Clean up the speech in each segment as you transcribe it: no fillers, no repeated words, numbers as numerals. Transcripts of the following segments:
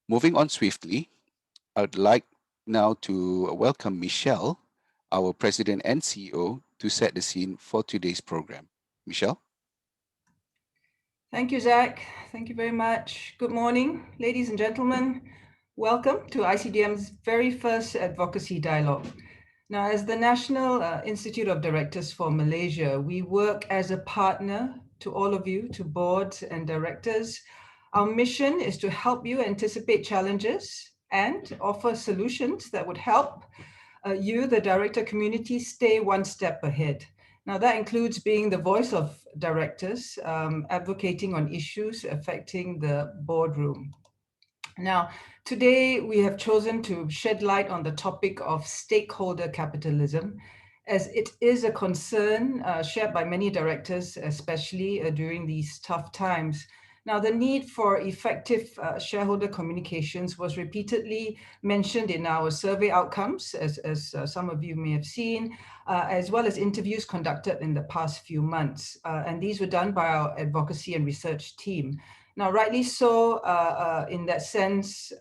Moving on swiftly, I'd like now to welcome Michelle, our President and CEO, to set the scene for today's program. Michelle? Thank you, Zach. Thank you very much. Good morning, ladies and gentlemen. Welcome to ICDM's very first advocacy dialogue. Now, as the National Institute of Directors for Malaysia, we work as a partner to all of you, to boards and directors. Our mission is to help you anticipate challenges and offer solutions that would help you, the director community, stay one step ahead. Now, that includes being the voice of directors, advocating on issues affecting the boardroom. Now, today we have chosen to shed light on the topic of stakeholder capitalism, as it is a concern shared by many directors, especially during these tough times. Now, the need for effective shareholder communications was repeatedly mentioned in our survey outcomes, as some of you may have seen, as well as interviews conducted in the past few months. And these were done by our advocacy and research team. Now, rightly so, in that sense,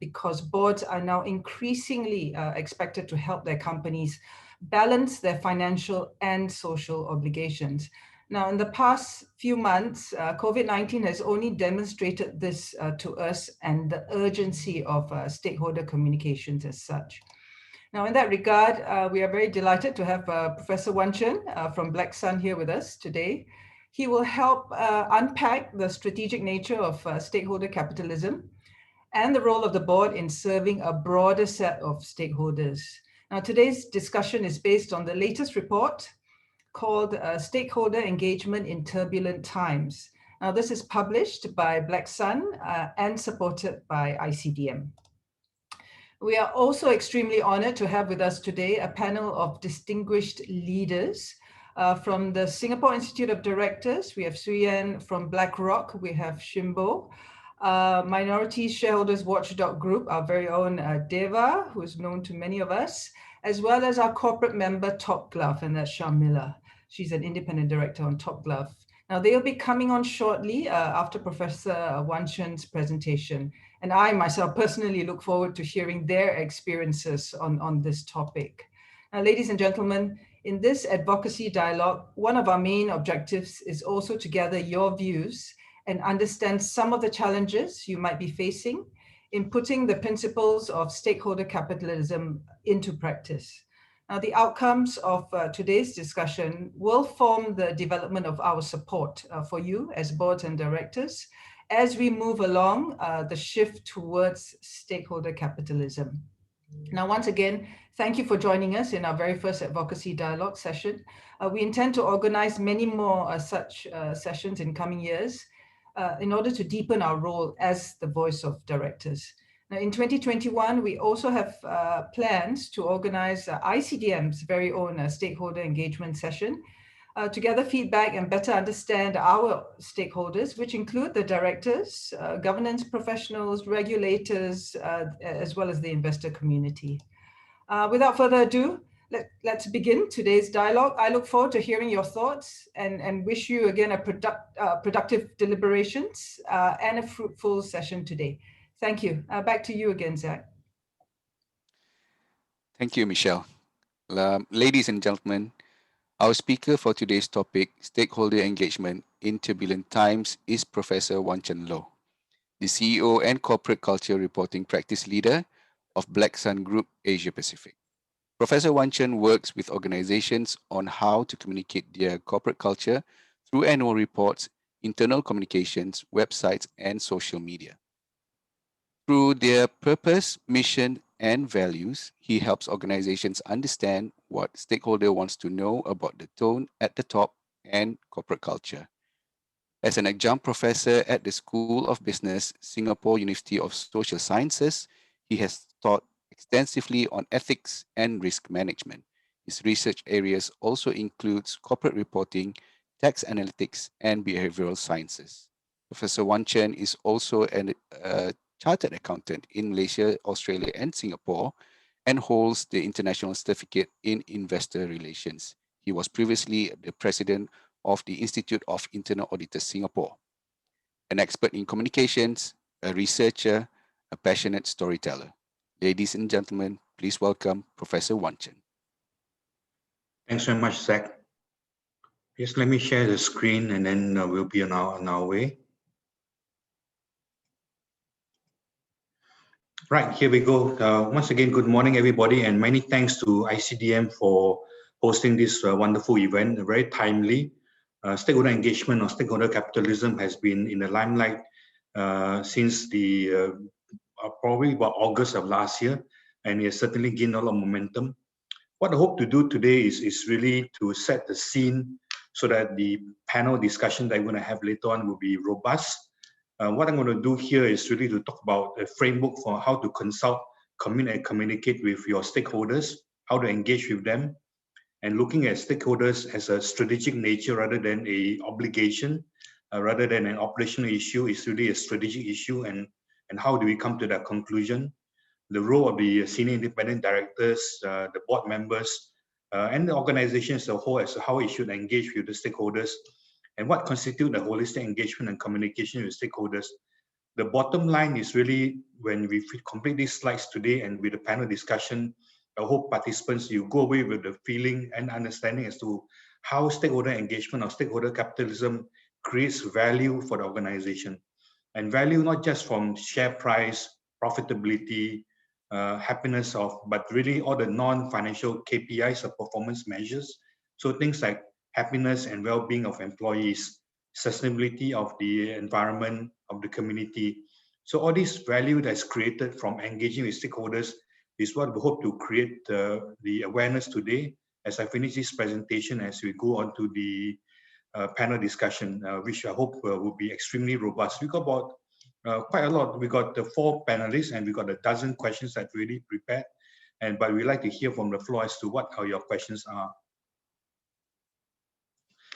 because boards are now increasingly expected to help their companies balance their financial and social obligations. Now, in the past few months, COVID-19 has only demonstrated this to us and the urgency of stakeholder communications as such. Now, in that regard, we are very delighted to have Professor Uantchern from Black Sun here with us today. He will help unpack the strategic nature of stakeholder capitalism and the role of the board in serving a broader set of stakeholders. Now, today's discussion is based on the latest report called Stakeholder Engagement in Turbulent Times. Now, this is published by Black Sun and supported by ICDM. We are also extremely honored to have with us today a panel of distinguished leaders from the Singapore Institute of Directors. We have Suyen from BlackRock, we have Shimbo, Minority Shareholders Watchdog Group, our very own Deva, who is known to many of us, as well as our corporate member, Top Glove, and that's Sharmila. She's an independent director on Top Glove. Now, they'll be coming on shortly after Professor Uantchern's presentation. And I myself personally look forward to hearing their experiences on this topic. Now, ladies and gentlemen, in this advocacy dialogue, one of our main objectives is also to gather your views and understand some of the challenges you might be facing in putting the principles of stakeholder capitalism into practice. Now, the outcomes of today's discussion will form the development of our support for you as boards and directors as we move along the shift towards stakeholder capitalism. Now, once again, thank you for joining us in our very first advocacy dialogue session. We intend to organize many more such sessions in coming years in order to deepen our role as the voice of directors. Now, in 2021, we also have plans to organize ICDM's very own stakeholder engagement session to gather feedback and better understand our stakeholders, which include the directors, governance professionals, regulators, as well as the investor community. Without further ado, let's begin today's dialogue. I look forward to hearing your thoughts and wish you again a productive deliberations and a fruitful session today. Thank you. Back to you again, Zach. Thank you, Michelle. Ladies and gentlemen, our speaker for today's topic, Stakeholder Engagement in Turbulent Times, is Professor Uantchern Loh, the CEO and Corporate Culture Reporting Practice Leader of Black Sun Group Asia Pacific. Professor Uantchern works with organizations on how to communicate their corporate culture through annual reports, internal communications, websites, and social media. Through their purpose, mission, and values, he helps organizations understand what stakeholder wants to know about the tone at the top and corporate culture. As an adjunct professor at the School of Business, Singapore University of Social Sciences, he has taught extensively on ethics and risk management. His research areas also includes corporate reporting, tax analytics, and behavioral sciences. Professor Uantchern is also a chartered accountant in Malaysia, Australia, and Singapore, and holds the International Certificate in Investor Relations. He was previously the president of the Institute of Internal Auditors Singapore. An expert in communications, a researcher, a passionate storyteller. Ladies and gentlemen, please welcome Professor Uantchern. Thanks very much, Zach. Yes, let me share the screen and then we'll be on our way. Right, here we go. Once again, good morning, everybody, and many thanks to ICDM for hosting this wonderful event, very timely. Stakeholder engagement or stakeholder capitalism has been in the limelight since the probably about August of last year, and it has certainly gained a lot of momentum. What I hope to do today is really to set the scene so that the panel discussion that I'm going to have later on will be robust. What I'm going to do here is really to talk about a framework for how to consult, communicate with your stakeholders, how to engage with them, and looking at stakeholders as a strategic nature rather than a obligation, rather than an operational issue. It's really a strategic issue, and how do we come to that conclusion? The role of the senior independent directors, the board members, and the organization as a whole as to how it should engage with the stakeholders, and what constitutes the holistic engagement and communication with stakeholders. The bottom line is really when we complete these slides today and with the panel discussion, I hope participants, you go away with the feeling and understanding as to how stakeholder engagement or stakeholder capitalism creates value for the organization. And value not just from share price, profitability, happiness but really all the non-financial KPIs or performance measures. So things like happiness and well-being of employees, sustainability of the environment, of the community. So all this value that's created from engaging with stakeholders is what we hope to create the awareness today as I finish this presentation, as we go on to the panel discussion, which I hope will be extremely robust. We got about quite a lot. We got the 4 panelists and we got a dozen questions that we really prepared. But we'd like to hear from the floor as to what your questions are.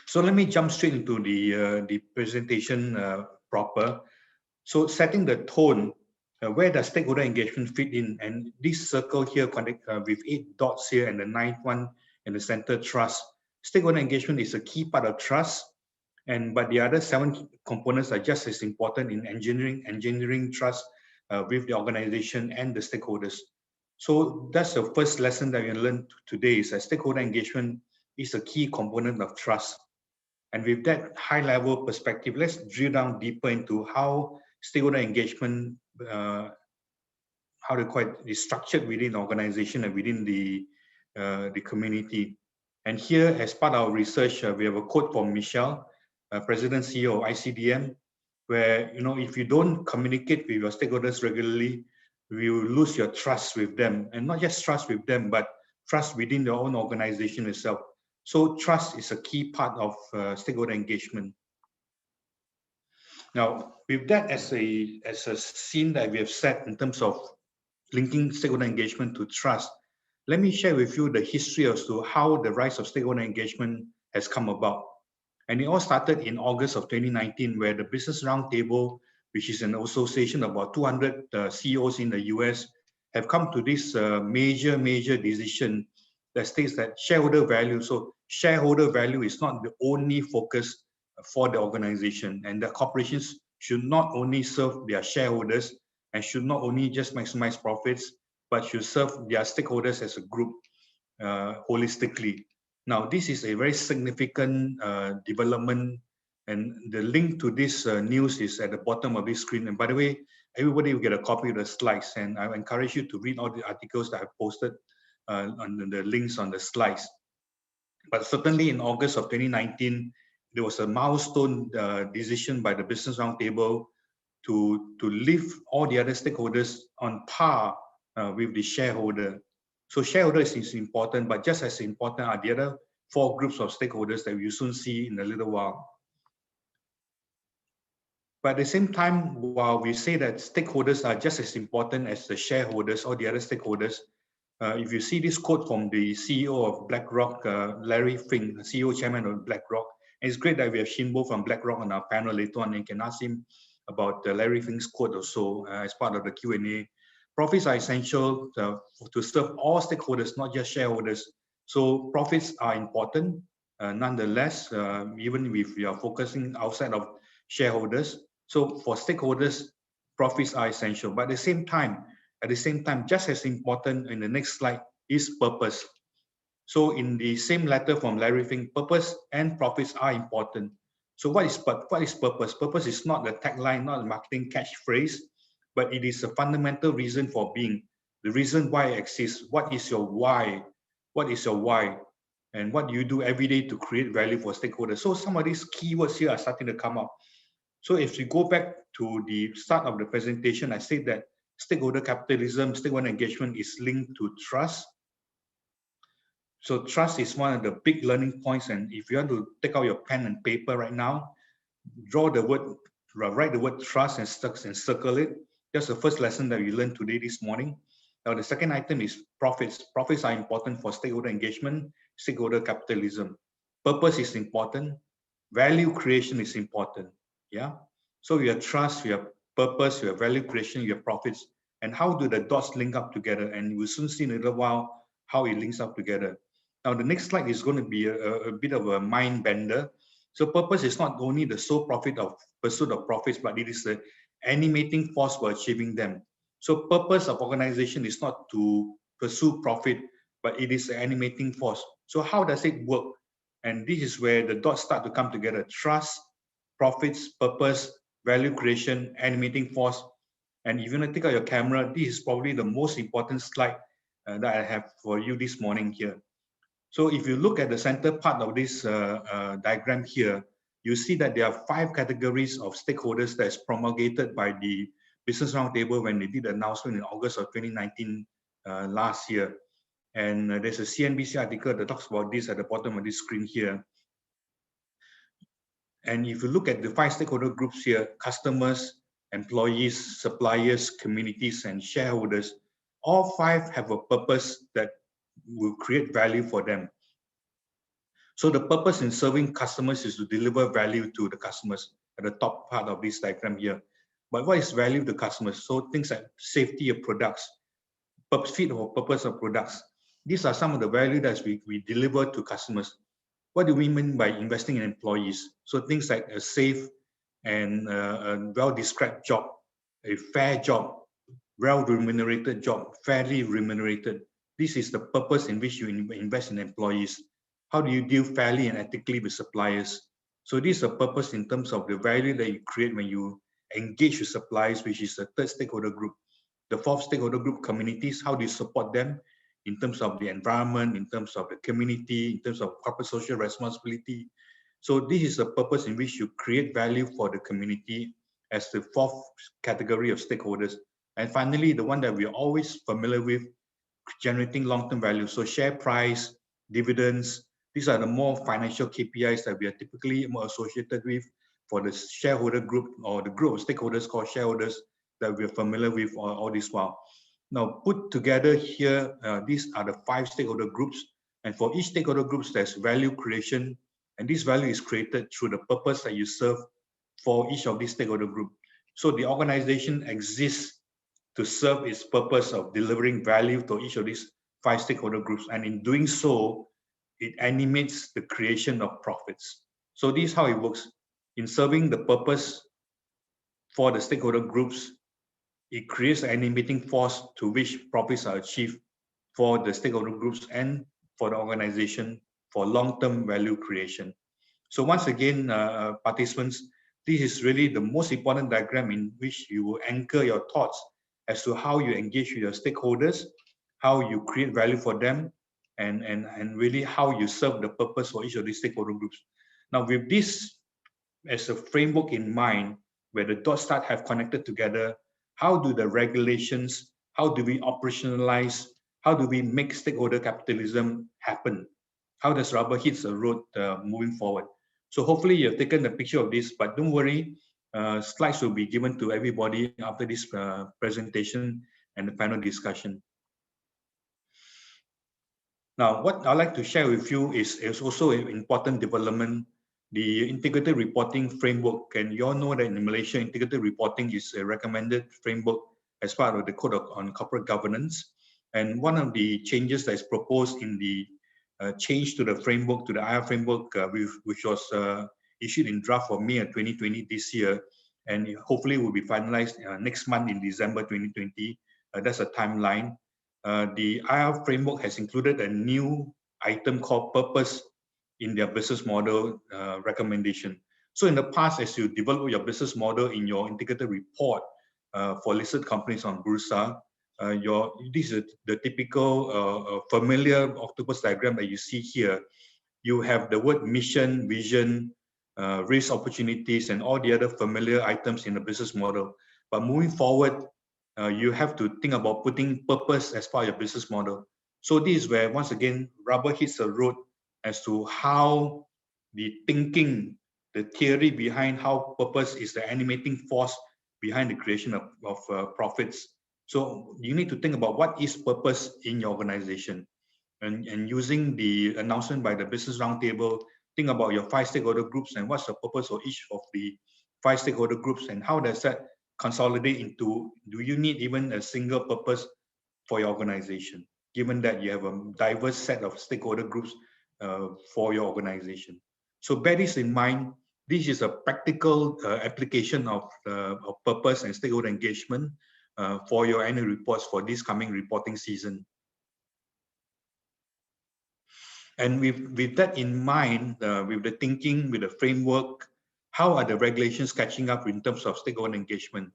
So let me jump straight into the presentation proper. So setting the tone, where does stakeholder engagement fit in? And this circle here with 8 dots here and the 9th one in the center, trust. Stakeholder engagement is a key part of trust. But the other 7 components are just as important in engineering trust with the organization and the stakeholders. So that's the first lesson that we learned today, is that stakeholder engagement is a key component of trust. And with that high-level perspective, let's drill down deeper into how stakeholder engagement, is structured within the organization and within the community. And here, as part of our research, we have a quote from Michelle, President CEO of ICDM, where if you don't communicate with your stakeholders regularly, you will lose your trust with them, and not just trust with them, but trust within your own organization itself. So trust is a key part of stakeholder engagement. Now, with that as a scene that we have set in terms of linking stakeholder engagement to trust, let me share with you the history as to how the rise of stakeholder engagement has come about. And it all started in August of 2019, where the Business Roundtable, which is an association of about 200 CEOs in the US, have come to this major decision that states that shareholder value, so shareholder value is not the only focus for the organization, and the corporations should not only serve their shareholders and should not only just maximize profits, but should serve their stakeholders as a group holistically. Now, this is a very significant development, and the link to this news is at the bottom of this screen. And by the way, everybody will get a copy of the slides, and I encourage you to read all the articles that I've posted on the links on the slides. But certainly in August of 2019, there was a milestone decision by the Business Roundtable to lift all the other stakeholders on par with the shareholder. So shareholders is important, but just as important are the other 4 groups of stakeholders that we will soon see in a little while. But at the same time, while we say that stakeholders are just as important as the shareholders or the other stakeholders, if you see this quote from the CEO of BlackRock, Larry Fink, CEO Chairman of BlackRock, and it's great that we have Shinbo from BlackRock on our panel later on, and can ask him about Larry Fink's quote or so as part of the Q&A. Profits are essential to serve all stakeholders, not just shareholders. So profits are important, nonetheless, even if we are focusing outside of shareholders. So for stakeholders, profits are essential. But at the same time, just as important in the next slide is purpose. So in the same letter from Larry Fink, purpose and profits are important. So what is purpose? Purpose is not the tagline, not a marketing catchphrase, but it is a fundamental reason for being, the reason why it exists. What is your why? What is your why? And what do you do every day to create value for stakeholders? So some of these keywords here are starting to come up. So if we go back to the start of the presentation, I said that stakeholder capitalism, stakeholder engagement is linked to trust. So trust is one of the big learning points. And if you want to take out your pen and paper right now, write the word trust and circle it. That's the first lesson that we learned today, this morning. Now, the second item is profits. Profits are important for stakeholder engagement, stakeholder capitalism. Purpose is important. Value creation is important. Yeah. So you have trust, you have purpose, you have value creation, you have profits. And how do the dots link up together? And we'll soon see in a little while how it links up together. Now, the next slide is going to be a bit of a mind bender. So purpose is not only the sole pursuit of profits, but it is the animating force for achieving them. So purpose of organization is not to pursue profit, but it is the animating force. So how does it work? And this is where the dots start to come together. Trust, profits, purpose, value creation, animating force. And if you want to take out your camera, this is probably the most important slide that I have for you this morning here. So if you look at the center part of this diagram here, you see that there are 5 categories of stakeholders that is promulgated by the Business Roundtable when they did the announcement in August of 2019 last year. And there's a CNBC article that talks about this at the bottom of this screen here. And if you look at the 5 stakeholder groups here, customers, employees, suppliers, communities, and shareholders, all 5 have a purpose that will create value for them. So the purpose in serving customers is to deliver value to the customers at the top part of this diagram here. But what is value to customers? So things like safety of products, fit or purpose of products. These are some of the value that we deliver to customers. What do we mean by investing in employees? So things like a safe and a well-described job, a fair job, well-remunerated job, fairly remunerated. This is the purpose in which you invest in employees. How do you deal fairly and ethically with suppliers? So this is a purpose in terms of the value that you create when you engage with suppliers, which is the 3rd stakeholder group. The 4th stakeholder group, communities, how do you support them in terms of the environment, in terms of the community, in terms of corporate social responsibility. So this is the purpose in which you create value for the community as the 4th category of stakeholders. And finally, the one that we're always familiar with, generating long-term value. So share price, dividends, these are the more financial KPIs that we are typically more associated with for the shareholder group or the group of stakeholders called shareholders that we're familiar with all this while. Now, put together here, these are the 5 stakeholder groups. And for each stakeholder groups, there's value creation. And this value is created through the purpose that you serve for each of these stakeholder groups. So the organization exists to serve its purpose of delivering value to each of these 5 stakeholder groups. And in doing so, it animates the creation of profits. So this is how it works. In serving the purpose for the stakeholder groups, it creates an animating force to which profits are achieved for the stakeholder groups and for the organization for long-term value creation. So once again, participants, this is really the most important diagram in which you will anchor your thoughts as to how you engage with your stakeholders, how you create value for them, and really how you serve the purpose for each of these stakeholder groups. Now, with this as a framework in mind, where the dots have connected together, how do the regulations, how do we operationalize, how do we make stakeholder capitalism happen? How does rubber hits the road moving forward? So hopefully you've taken a picture of this, but don't worry, slides will be given to everybody after this presentation and the panel discussion. Now, what I'd like to share with you is also an important development, the integrated reporting framework. And you all know that in Malaysia, integrated reporting is a recommended framework as part of the Code on Corporate Governance. And one of the changes that is proposed in the change to the framework, to the IR framework, which was issued in draft of May of 2020 this year, and hopefully will be finalized next month in December 2020. That's a timeline. The IR framework has included a new item called purpose in their business model recommendation. So in the past, as you develop your business model in your integrated report for listed companies on Bursa, this is the typical familiar octopus diagram that you see here. You have the word mission, vision, risk, opportunities, and all the other familiar items in the business model. But moving forward, you have to think about putting purpose as part of your business model. So this is where, once again, rubber hits the road as to how the thinking, the theory behind how purpose is the animating force behind the creation of profits. So you need to think about what is purpose in your organization. And using the announcement by the Business Roundtable, think about your 5 stakeholder groups and what's the purpose of each of the 5 stakeholder groups, and how does that consolidate into, do you need even a single purpose for your organization, given that you have a diverse set of stakeholder groups for your organization. So bear this in mind. This is a practical application of purpose and stakeholder engagement for your annual reports for this coming reporting season. And with that in mind, with the thinking, with the framework, how are the regulations catching up in terms of stakeholder engagement?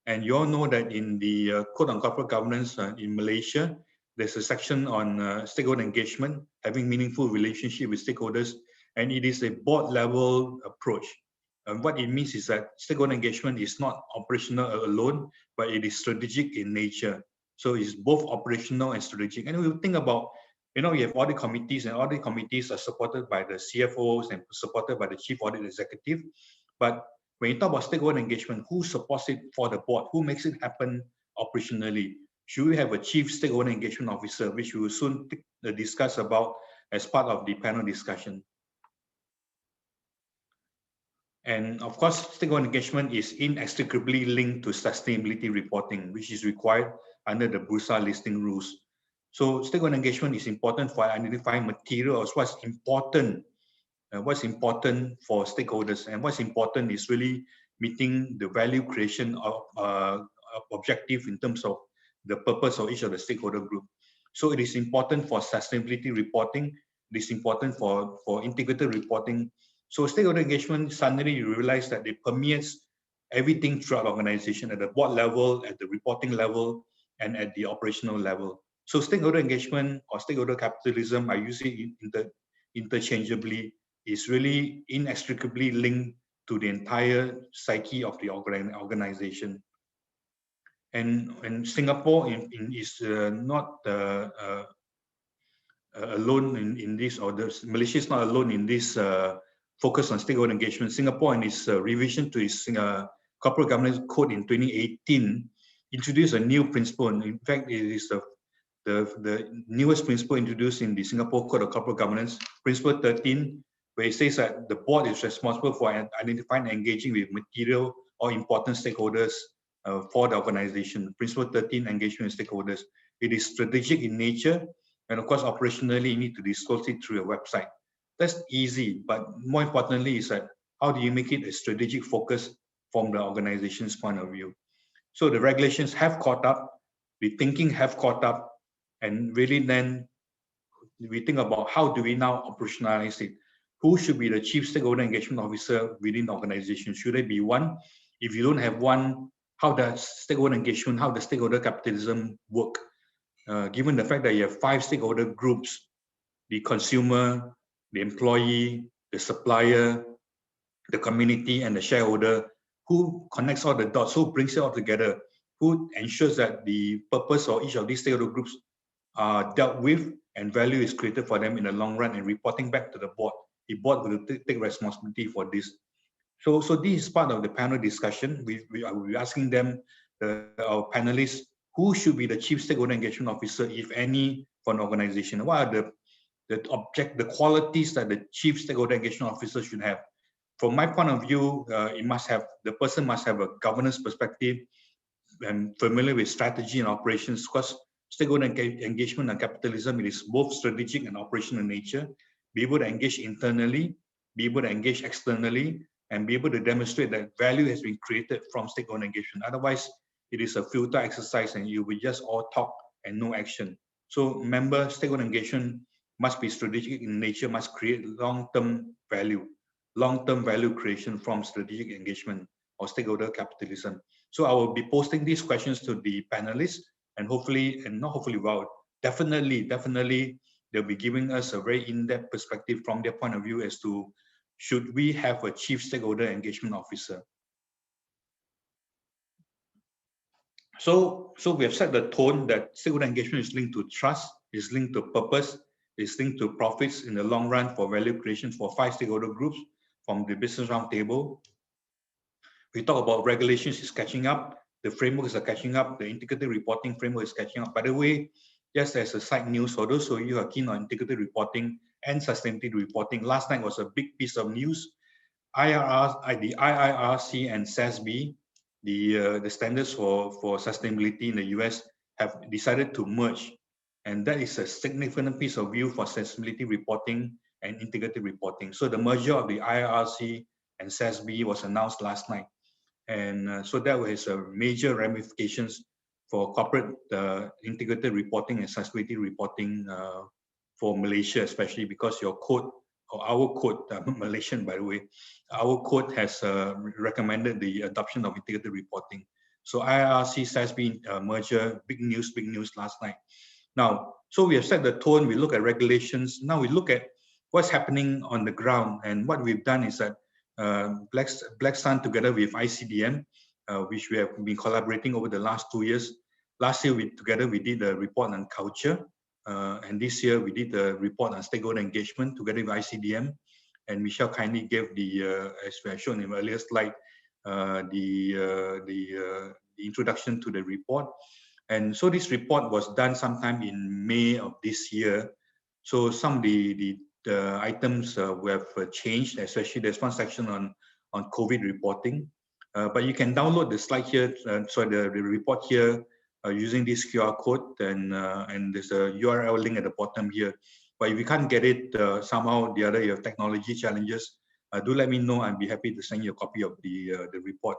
And you all know that in the Code on Corporate Governance in Malaysia, there's a section on stakeholder engagement, having meaningful relationship with stakeholders, and it is a board level approach. And what it means is that stakeholder engagement is not operational alone, but it is strategic in nature. So it's both operational and strategic. And we'll think about, you know, we have audit committees, and audit committees are supported by the CFOs and supported by the Chief Audit Executive. But when you talk about stakeholder engagement, who supports it for the board? Who makes it happen operationally? Should we have a Chief Stakeholder Engagement Officer, which we will soon discuss about as part of the panel discussion? And of course, stakeholder engagement is inextricably linked to sustainability reporting, which is required under the Bursa listing rules. So stakeholder engagement is important for identifying materials, what's important for stakeholders, and what's important is really meeting the value creation of objective in terms of the purpose of each of the stakeholder group. So it is important for sustainability reporting. It is important for integrated reporting. So stakeholder engagement, suddenly you realize that it permeates everything throughout the organization, at the board level, at the reporting level, and at the operational level. So stakeholder engagement or stakeholder capitalism, I use it interchangeably, is really inextricably linked to the entire psyche of the organization. And Singapore is not alone in this, or Malaysia is not alone in this focus on stakeholder engagement. Singapore, in its revision to its corporate governance code in 2018, introduced a new principle. And in fact, it is the newest principle introduced in the Singapore Code of Corporate Governance, Principle 13, where it says that the board is responsible for identifying and engaging with material or important stakeholders for the organization. Principle 13, engagement with stakeholders. It is strategic in nature, and of course, operationally, you need to disclose it through your website. That's easy, but more importantly is that how do you make it a strategic focus from the organization's point of view? So the regulations have caught up, the thinking have caught up, and really then we think about how do we now operationalize it? Who should be the Chief Stakeholder Engagement Officer within the organization? Should there be one? If you don't have one, how does stakeholder engagement, how does stakeholder capitalism work? Given the fact that you have 5 stakeholder groups, the consumer, the employee, the supplier, the community, and the shareholder, who connects all the dots, who brings it all together, who ensures that the purpose of each of these stakeholder groups are dealt with and value is created for them in the long run, and reporting back to the board. The board will take responsibility for this. So this is part of the panel discussion. We will be asking them, our panelists, who should be the Chief Stakeholder Engagement Officer, if any, for an organization? What are the qualities that the Chief Stakeholder Engagement Officer should have? From my point of view, the person must have a governance perspective and familiar with strategy and operations, because stakeholder engagement and capitalism, it is both strategic and operational in nature. Be able to engage internally, be able to engage externally, and be able to demonstrate that value has been created from stakeholder engagement. Otherwise, it is a futile exercise and you will just all talk and no action. So remember, stakeholder engagement must be strategic in nature, must create long-term value creation from strategic engagement or stakeholder capitalism. So I will be posting these questions to the panelists, and hopefully, and not hopefully, well, definitely, they'll be giving us a very in-depth perspective from their point of view as to should we have a chief stakeholder engagement officer. So we have set the tone that stakeholder engagement is linked to trust, is linked to purpose, is linked to profits in the long run for value creation for 5 stakeholder groups from the business roundtable. We talk about regulations is catching up, the frameworks are catching up, the integrated reporting framework is catching up. By the way, just as a side news for those of you who are keen on integrated reporting and sustainability reporting, last night was a big piece of news. The IIRC and SASB, the standards for sustainability in the US, have decided to merge. And that is a significant piece of view for sustainability reporting and integrated reporting. So the merger of the IIRC and SASB was announced last night. And so that has major ramifications for corporate integrated reporting and sustainability reporting for Malaysia, especially because your code, or our code, Malaysian by the way, our code has recommended the adoption of integrated reporting. So IIRC SASB merger, big news last night. Now, so we have set the tone, we look at regulations, now we look at what's happening on the ground, and what we've done is that Black Sun together with ICDM, which we have been collaborating over the last 2 years. Last year, together we did a report on culture, and this year we did a report on stakeholder engagement together with ICDM. And Michelle kindly gave the, as we have shown in the earlier slide, the introduction to the report. And so this report was done sometime in May of this year. So some of the items we have changed, especially there's one section on COVID reporting. But you can download the slide here, the report here using this QR code, and there's a URL link at the bottom here. But if you can't get it somehow or the other, you have technology challenges, do let me know. I'd be happy to send you a copy of the report.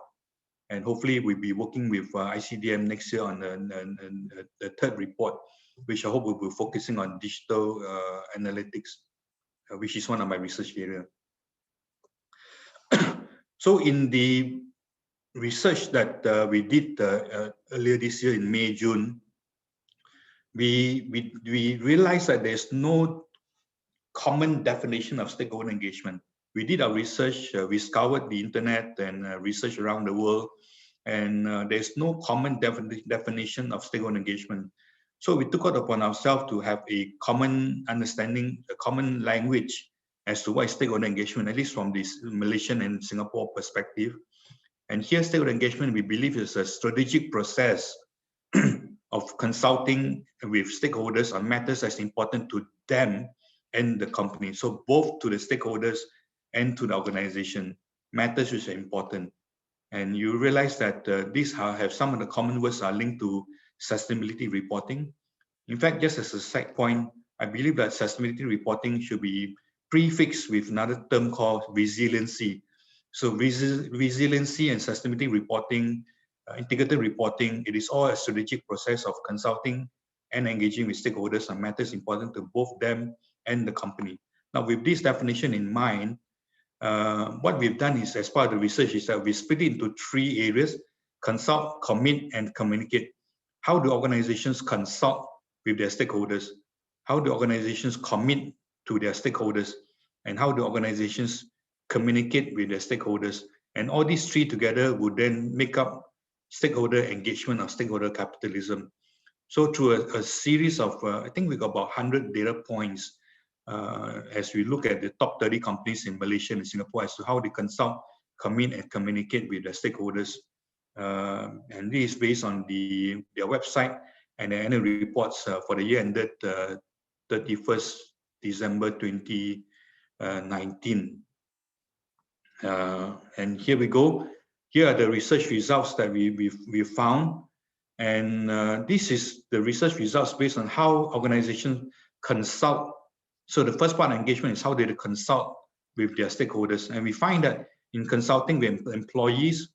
And hopefully we'll be working with ICDM next year on the third report, which I hope will be focusing on digital analytics, which is one of my research areas. So in the research that we did earlier this year in May, June, we realized that there's no common definition of stakeholder engagement. We did our research, we scoured the internet and research around the world, and there's no common definition of stakeholder engagement. So we took it upon ourselves to have a common understanding, a common language as to what is stakeholder engagement, at least from this Malaysian and Singapore perspective. And here, stakeholder engagement, we believe, is a strategic process of consulting with stakeholders on matters that's important to them and the company. So both to the stakeholders and to the organization, matters which are important. And you realize that these have some of the common words are linked to sustainability reporting. In fact, just as a side point, I believe that sustainability reporting should be prefixed with another term called resiliency. So resiliency and sustainability reporting, integrated reporting, it is all a strategic process of consulting and engaging with stakeholders on matters important to both them and the company. Now, with this definition in mind, what we've done is, as part of the research, is that we split it into 3 areas: consult, commit, and communicate. How do organizations consult with their stakeholders? How do organizations commit to their stakeholders? And how do organizations communicate with their stakeholders? And all these 3 together would then make up stakeholder engagement or stakeholder capitalism. So through a series of, I think we got about 100 data points as we look at the top 30 companies in Malaysia and Singapore as to how they consult, commit, and communicate with their stakeholders. And this is based on their website and their annual reports for the year ended 31st December 2019. And here we go. Here are the research results that we found. And this is the research results based on how organizations consult. So the first part of engagement is how they consult with their stakeholders. And we find that In consulting with employees,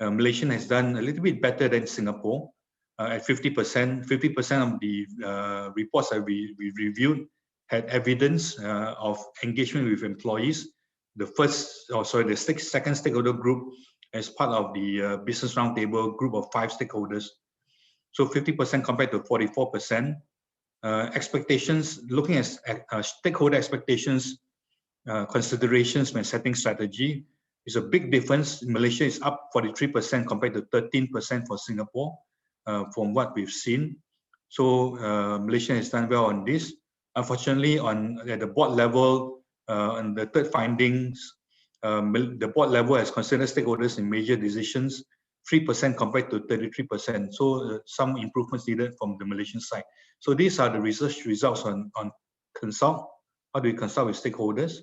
Malaysia has done a little bit better than Singapore at 50%. 50% of the reports that we reviewed had evidence of engagement with employees. The second stakeholder group as part of the business roundtable group of 5 stakeholders. So 50% compared to 44%. Expectations, looking at stakeholder expectations, considerations when setting strategy, is a big difference. Malaysia is up 43% compared to 13% for Singapore, from what we've seen. So Malaysia has done well on this. Unfortunately, at the board level, on the third findings, the board level has considered stakeholders in major decisions, 3% compared to 33%. So some improvements needed from the Malaysian side. So these are the research results on consult. How do we consult with stakeholders?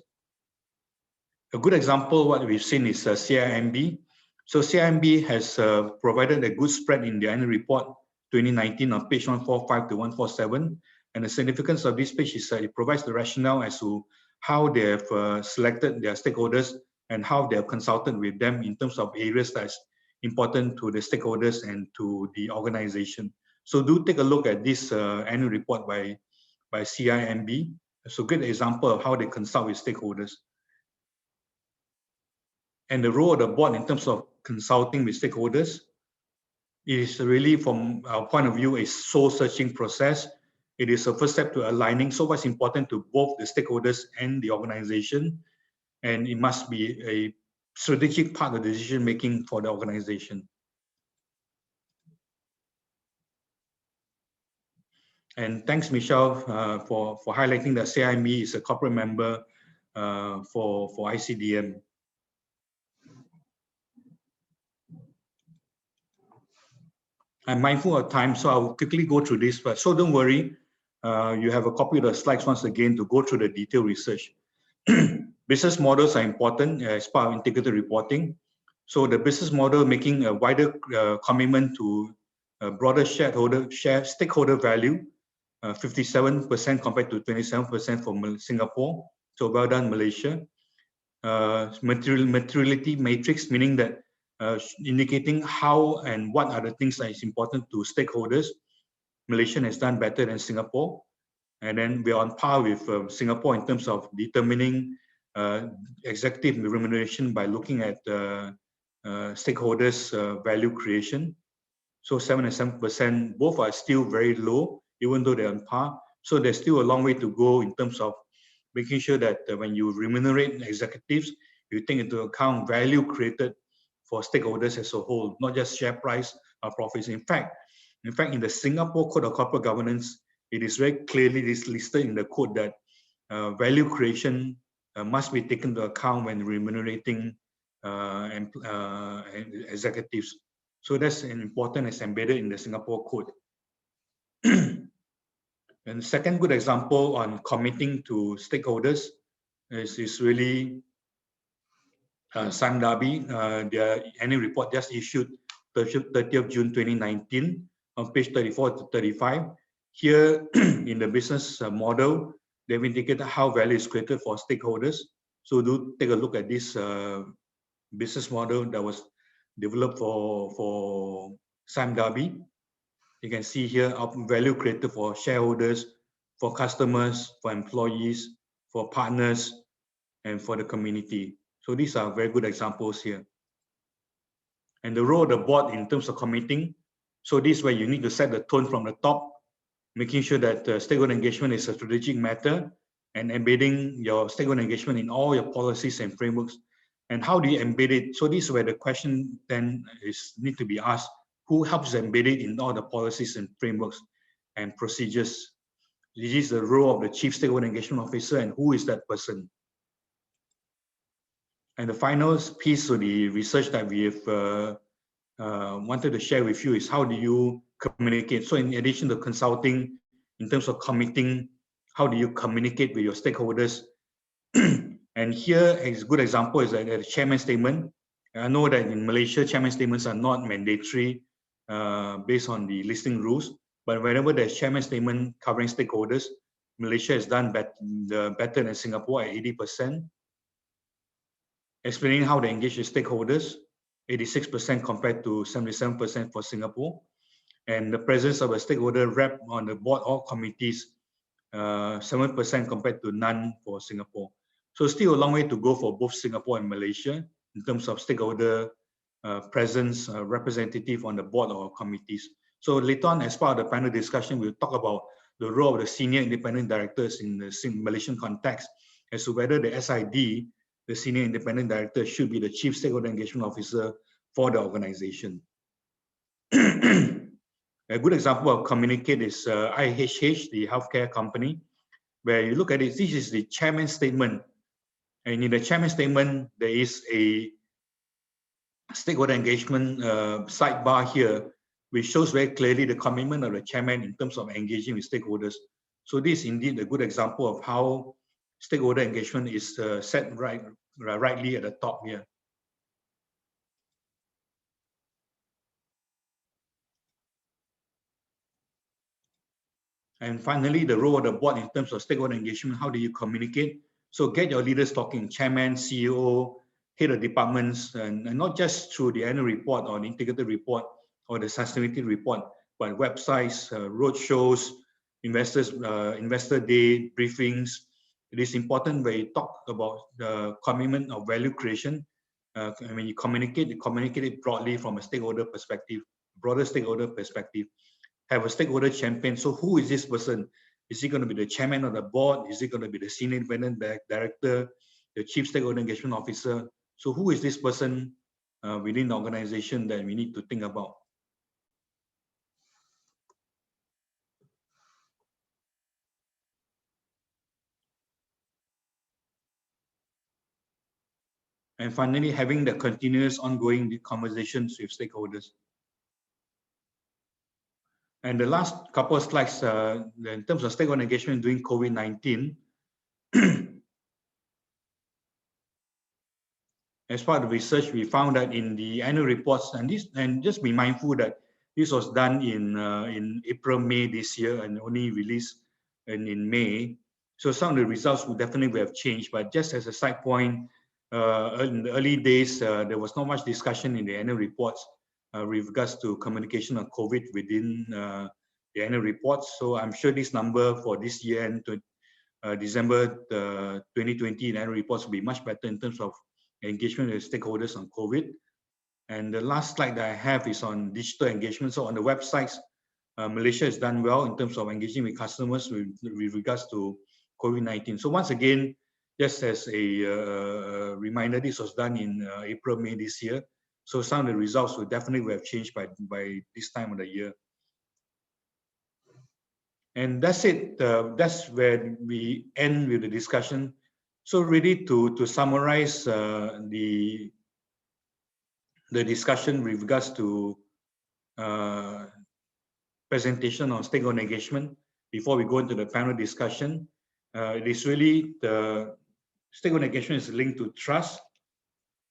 A good example, what we've seen is CIMB. So CIMB has provided a good spread in the annual report 2019 on page 145 to 147. And the significance of this page is it provides the rationale as to how they have selected their stakeholders and how they have consulted with them in terms of areas that's important to the stakeholders and to the organization. So do take a look at this annual report by CIMB. It's a good example of how they consult with stakeholders. And the role of the board in terms of consulting with stakeholders is really, from our point of view, a soul-searching process. It is a first step to aligning. So what's important to both the stakeholders and the organization, and it must be a strategic part of the decision-making for the organization. And thanks, Michelle, for highlighting that CIMB is a corporate member for ICDM. I'm mindful of time, so I'll quickly go through this. But so don't worry, you have a copy of the slides once again to go through the detailed research. Business models are important as part of integrated reporting. So the business model making a wider commitment to a broader stakeholder value, 57% compared to 27% for Singapore. So well done, Malaysia. Materiality matrix, meaning that indicating how and what are the things that is important to stakeholders. Malaysia has done better than Singapore. And then we're on par with Singapore in terms of determining executive remuneration by looking at stakeholders' value creation. So 7 and 7%, both are still very low, even though they're on par. So there's still a long way to go in terms of making sure that when you remunerate executives, you take into account value created for stakeholders as a whole, not just share price or profits. In fact, in the Singapore Code of Corporate Governance, it is very clearly listed in the code that value creation must be taken into account when remunerating executives. So that's important, it's embedded in the Singapore Code. And the second good example on committing to stakeholders is really Sime Darby. Their annual report just issued 30th June 2019 on page 34 to 35. Here in the business model, they've indicated how value is created for stakeholders. So do take a look at this business model that was developed for Sime Darby. You can see here value created for shareholders, for customers, for employees, for partners, and for the community. So these are very good examples here. And the role of the board in terms of committing. So this is where you need to set the tone from the top, making sure that stakeholder engagement is a strategic matter and embedding your stakeholder engagement in all your policies and frameworks. And how do you embed it? So this is where the question then need to be asked, who helps embed it in all the policies and frameworks and procedures? This is the role of the Chief Stakeholder Engagement Officer, and who is that person? And the final piece of the research that we have wanted to share with you is how do you communicate? So in addition to consulting, in terms of committing, how do you communicate with your stakeholders? And here a good example is the chairman statement. I know that in Malaysia, chairman statements are not mandatory based on the listing rules, but whenever there's chairman statement covering stakeholders, Malaysia has done better than Singapore at 80%. explaining how they engage with stakeholders, 86% compared to 77% for Singapore, and the presence of a stakeholder rep on the board or committees, 7% compared to none for Singapore. So still a long way to go for both Singapore and Malaysia in terms of stakeholder presence, representative on the board or committees. So later on, as part of the panel discussion, we'll talk about the role of the senior independent directors in the Malaysian context as to whether the SID, the senior independent director, should be the chief stakeholder engagement officer for the organization. A good example of communicate is IHH, the healthcare company, where you look at it, this is the chairman's statement. And in the chairman's statement, there is a stakeholder engagement sidebar here, which shows very clearly the commitment of the chairman in terms of engaging with stakeholders. So this is indeed a good example of how stakeholder engagement is set rightly at the top here. And finally, the role of the board in terms of stakeholder engagement, how do you communicate? So get your leaders talking, chairman, CEO, head of departments, and not just through the annual report or the integrated report or the sustainability report, but websites, road shows, investor day briefings. It is important when you talk about the commitment of value creation. When you communicate it broadly from a stakeholder perspective, broader stakeholder perspective. Have a stakeholder champion. So who is this person? Is he going to be the chairman of the board? Is he going to be the senior independent director, the chief stakeholder engagement officer? So who is this person within the organization that we need to think about? And finally, having the continuous ongoing conversations with stakeholders. And the last couple of slides, in terms of stakeholder engagement during COVID-19, as part of the research, we found that in the annual reports, and just be mindful that this was done in April, May this year, and only released in May. So some of the results will definitely have changed. But just as a side point, in the early days, there was not much discussion in the annual reports with regards to communication on COVID within the annual reports. So I'm sure this number for this year and December 2020 annual reports will be much better in terms of engagement with stakeholders on COVID. And the last slide that I have is on digital engagement. So on the websites, Malaysia has done well in terms of engaging with customers with regards to COVID-19. So once again, just as a reminder, this was done in April, May this year. So some of the results will definitely have changed by this time of the year. And that's it. That's where we end with the discussion. So really to summarize the discussion with regards to presentation on stakeholder engagement, before we go into the panel discussion, it is really the stakeholder engagement is linked to trust.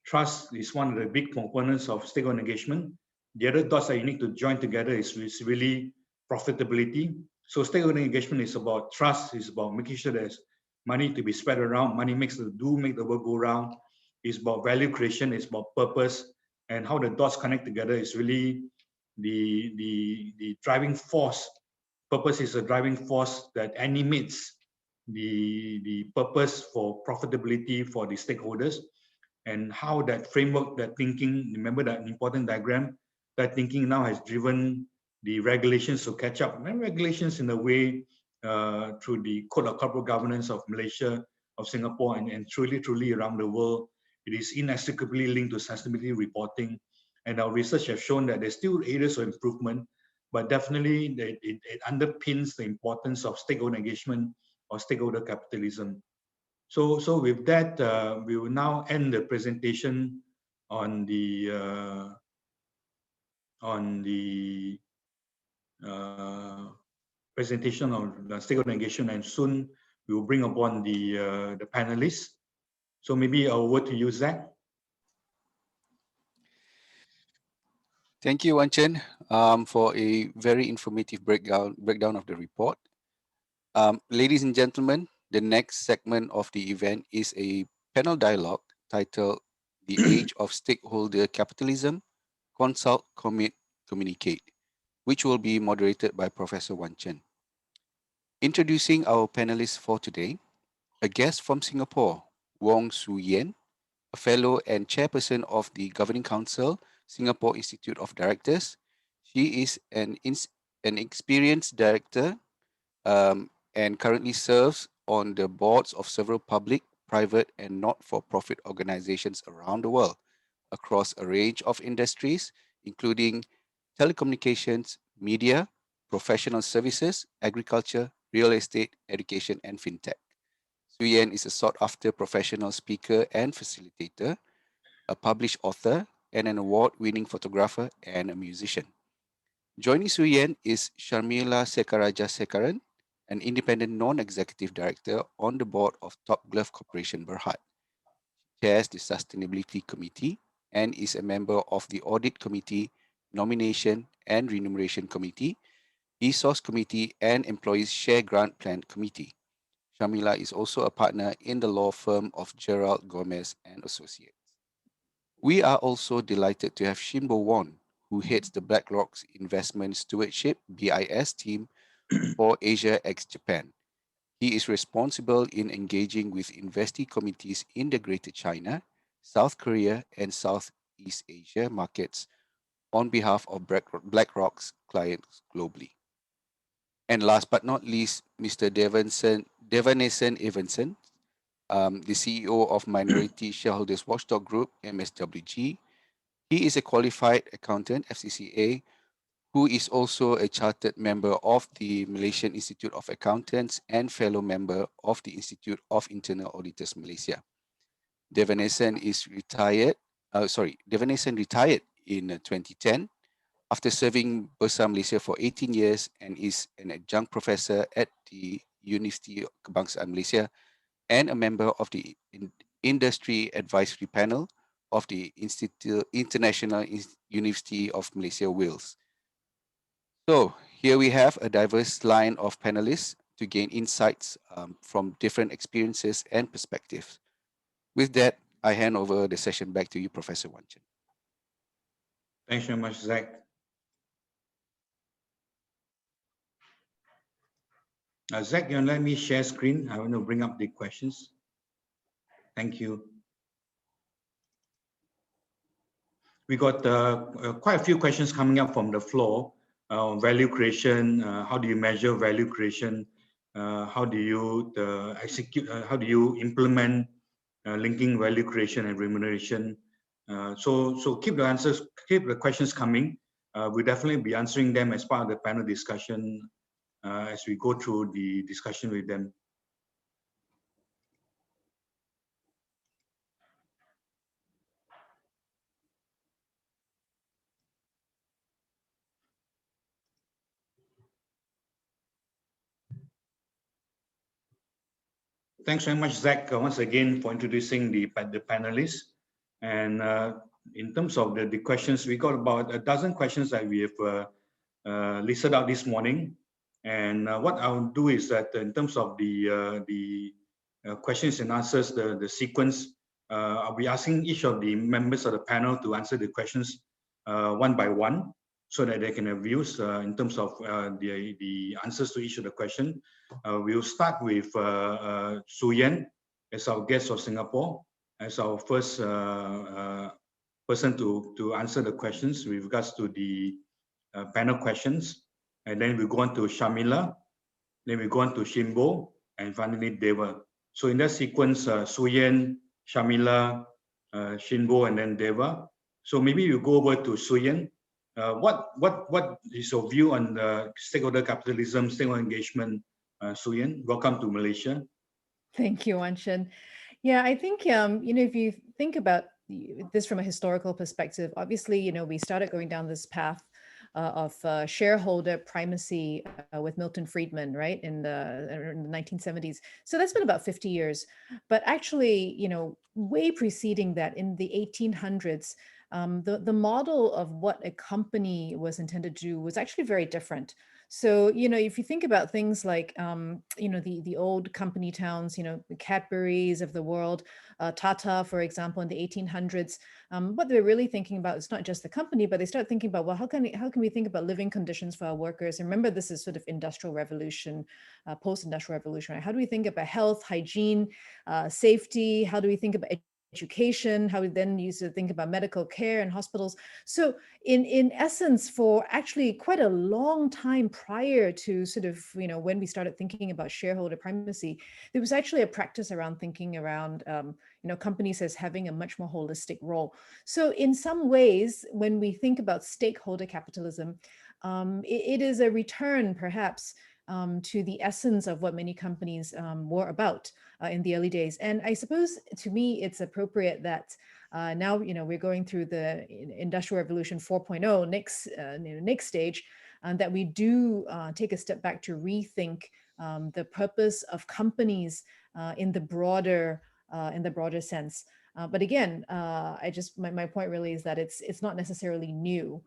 Trust is one of the big components of stakeholder engagement. The other dots that you need to join together is really profitability. So stakeholder engagement is about trust, is about making sure there's money to be spread around, money make the world go round. It's about value creation, it's about purpose, and how the dots connect together is really the driving force. Purpose is a driving force that animates the purpose for profitability for the stakeholders, and how that framework, that thinking, remember that important diagram, that thinking now has driven the regulations to catch up. And regulations in a way through the Code of Corporate Governance of Malaysia, of Singapore, and truly around the world. It is inextricably linked to sustainability reporting. And our research has shown that there's still areas of improvement, but definitely it underpins the importance of stakeholder engagement or stakeholder capitalism. So with that, we will now end the presentation on the presentation of the stakeholder engagement, and soon we will bring upon the panelists. So maybe over to you, Zach. Thank you, Uantchern, for a very informative breakdown of the report. Ladies and gentlemen, the next segment of the event is a panel dialogue titled The Age of Stakeholder Capitalism, Consult, Commit, Communicate, which will be moderated by Professor Uantchern. Introducing our panelists for today, a guest from Singapore, Wong Su-Yen, a fellow and chairperson of the Governing Council, Singapore Institute of Directors. She is an experienced director and currently serves on the boards of several public, private, and not-for-profit organizations around the world across a range of industries, including telecommunications, media, professional services, agriculture, real estate, education, and fintech. Suyen is a sought-after professional speaker and facilitator, a published author, and an award-winning photographer and a musician. Joining Suyen is Sharmila Sekaraja Sekaran, an independent non-executive director on the board of Top Glove Corporation Berhad, chairs the Sustainability Committee, and is a member of the Audit Committee, Nomination and Remuneration Committee, ESOS Committee, and Employees Share Grant Plan Committee. Shamila is also a partner in the law firm of Gerald Gomez and Associates. We are also delighted to have Shimbo Won, who heads the BlackRock's Investment Stewardship BIS team for Asia ex Japan. He is responsible in engaging with investee committees in the Greater China, South Korea, and Southeast Asia markets on behalf of BlackRock's clients globally. And last but not least, Mr. Devanesan Evanson, the CEO of Minority Shareholders Watchdog Group, MSWG. He is a qualified accountant, FCCA, who is also a chartered member of the Malaysian Institute of Accountants and fellow member of the Institute of Internal Auditors Malaysia. Devanesan retired in 2010 after serving Bursa Malaysia for 18 years and is an adjunct professor at the University Kebangsaan Malaysia and a member of the Industry Advisory Panel of the International University of Malaysia, Wales. So here we have a diverse line of panelists to gain insights from different experiences and perspectives. With that, I hand over the session back to you, Professor Uantchern. Thanks very much, Zach. Zach, you let me share screen. I want to bring up the questions. Thank you. We got quite a few questions coming up from the floor. Value creation. How do you measure value creation? How do you execute? How do you implement linking value creation and remuneration? So keep the questions coming. We'll definitely be answering them as part of the panel discussion as we go through the discussion with them. Thanks very much, Zach, once again for introducing the panelists. And in terms of the questions, we got about a dozen questions that we have listed out this morning. And what I'll do is that in terms of the questions and answers, the sequence, I'll be asking each of the members of the panel to answer the questions one by one, so that they can have views in terms of the answers to each of the questions. We'll start with Suyen as our guest of Singapore, as our first person to answer the questions with regards to the panel questions. And then we go on to Shamila, then we go on to Shimbo, and finally Deva. So in that sequence, Suyen, Shamila, Shimbo, and then Deva. So maybe you go over to Suyen. What is your view on the stakeholder capitalism, stakeholder engagement? Suyen, welcome to Malaysia. Thank you, Uantchern. Yeah, I think if you think about this from a historical perspective, obviously, we started going down this path of shareholder primacy with Milton Friedman, right, in the 1970s. So that's been about 50 years. But actually, way preceding that, in the 1800s, the model of what a company was intended to do was actually very different. So, if you think about things like, the old company towns, the Cadburys of the world, Tata, for example, in the 1800s, what they're really thinking about is not just the company, but they start thinking about, well, how can we think about living conditions for our workers? And remember, this is sort of industrial revolution, post-industrial revolution, right? How do we think about health, hygiene, safety? How do we think about education, how we then used to think about medical care and hospitals. So in essence, for actually quite a long time prior to sort of, when we started thinking about shareholder primacy, there was actually a practice around thinking around, companies as having a much more holistic role. So in some ways, when we think about stakeholder capitalism, it is a return perhaps to the essence of what many companies were about in the early days. And I suppose to me, it's appropriate that now, we're going through the Industrial Revolution 4.0 next stage, that we do take a step back to rethink the purpose of companies in the broader sense. But again, my point really is that it's not necessarily new.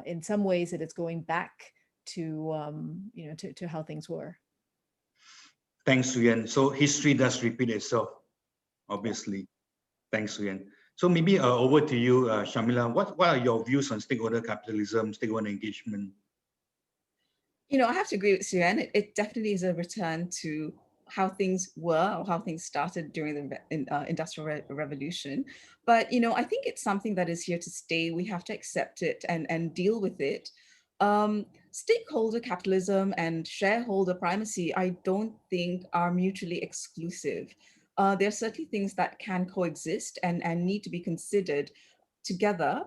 In some ways, it's going back to to how things were. Thanks, Uyan. So history does repeat itself, obviously. Thanks, Uyan. So maybe over to you, Shamila. What are your views on stakeholder capitalism, stakeholder engagement? I have to agree with Uyan. It definitely is a return to how things were or how things started during the Industrial Revolution. But, I think it's something that is here to stay. We have to accept it and deal with it. Stakeholder capitalism and shareholder primacy, I don't think are mutually exclusive. There are certainly things that can coexist and need to be considered together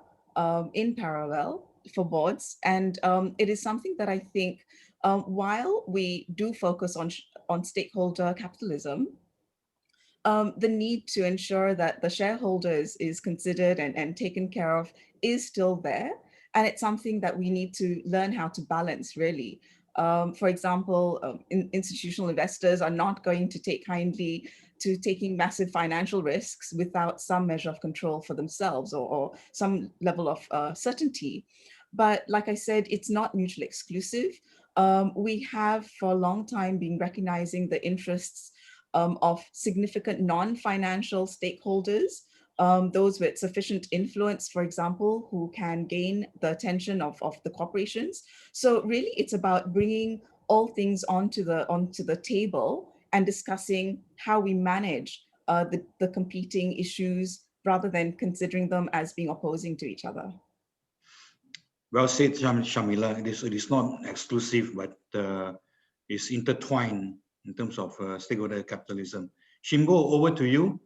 in parallel for boards. And it is something that I think while we do focus on stakeholder capitalism, the need to ensure that the shareholders is considered and taken care of is still there. And it's something that we need to learn how to balance, really. For example, institutional investors are not going to take kindly to taking massive financial risks without some measure of control for themselves or some level of certainty. But like I said, it's not mutually exclusive. We have for a long time been recognizing the interests of significant non-financial stakeholders, those with sufficient influence, for example, who can gain the attention of the corporations. So really, it's about bringing all things onto the table and discussing how we manage the competing issues rather than considering them as being opposing to each other. Well said, Shamila. It is not exclusive, but it's intertwined in terms of stakeholder capitalism. Shimbo, over to you.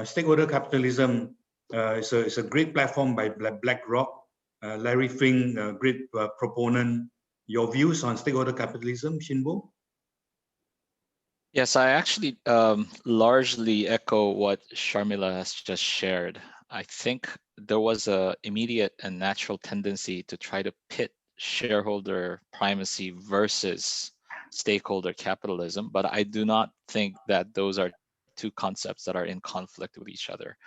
Stakeholder capitalism is a great platform by BlackRock. Larry Fink, a great proponent. Your views on stakeholder capitalism, Shimbo? Yes, I actually largely echo what Sharmila has just shared. I think there was an immediate and natural tendency to try to pit shareholder primacy versus stakeholder capitalism, but I do not think that those are two concepts that are in conflict with each other.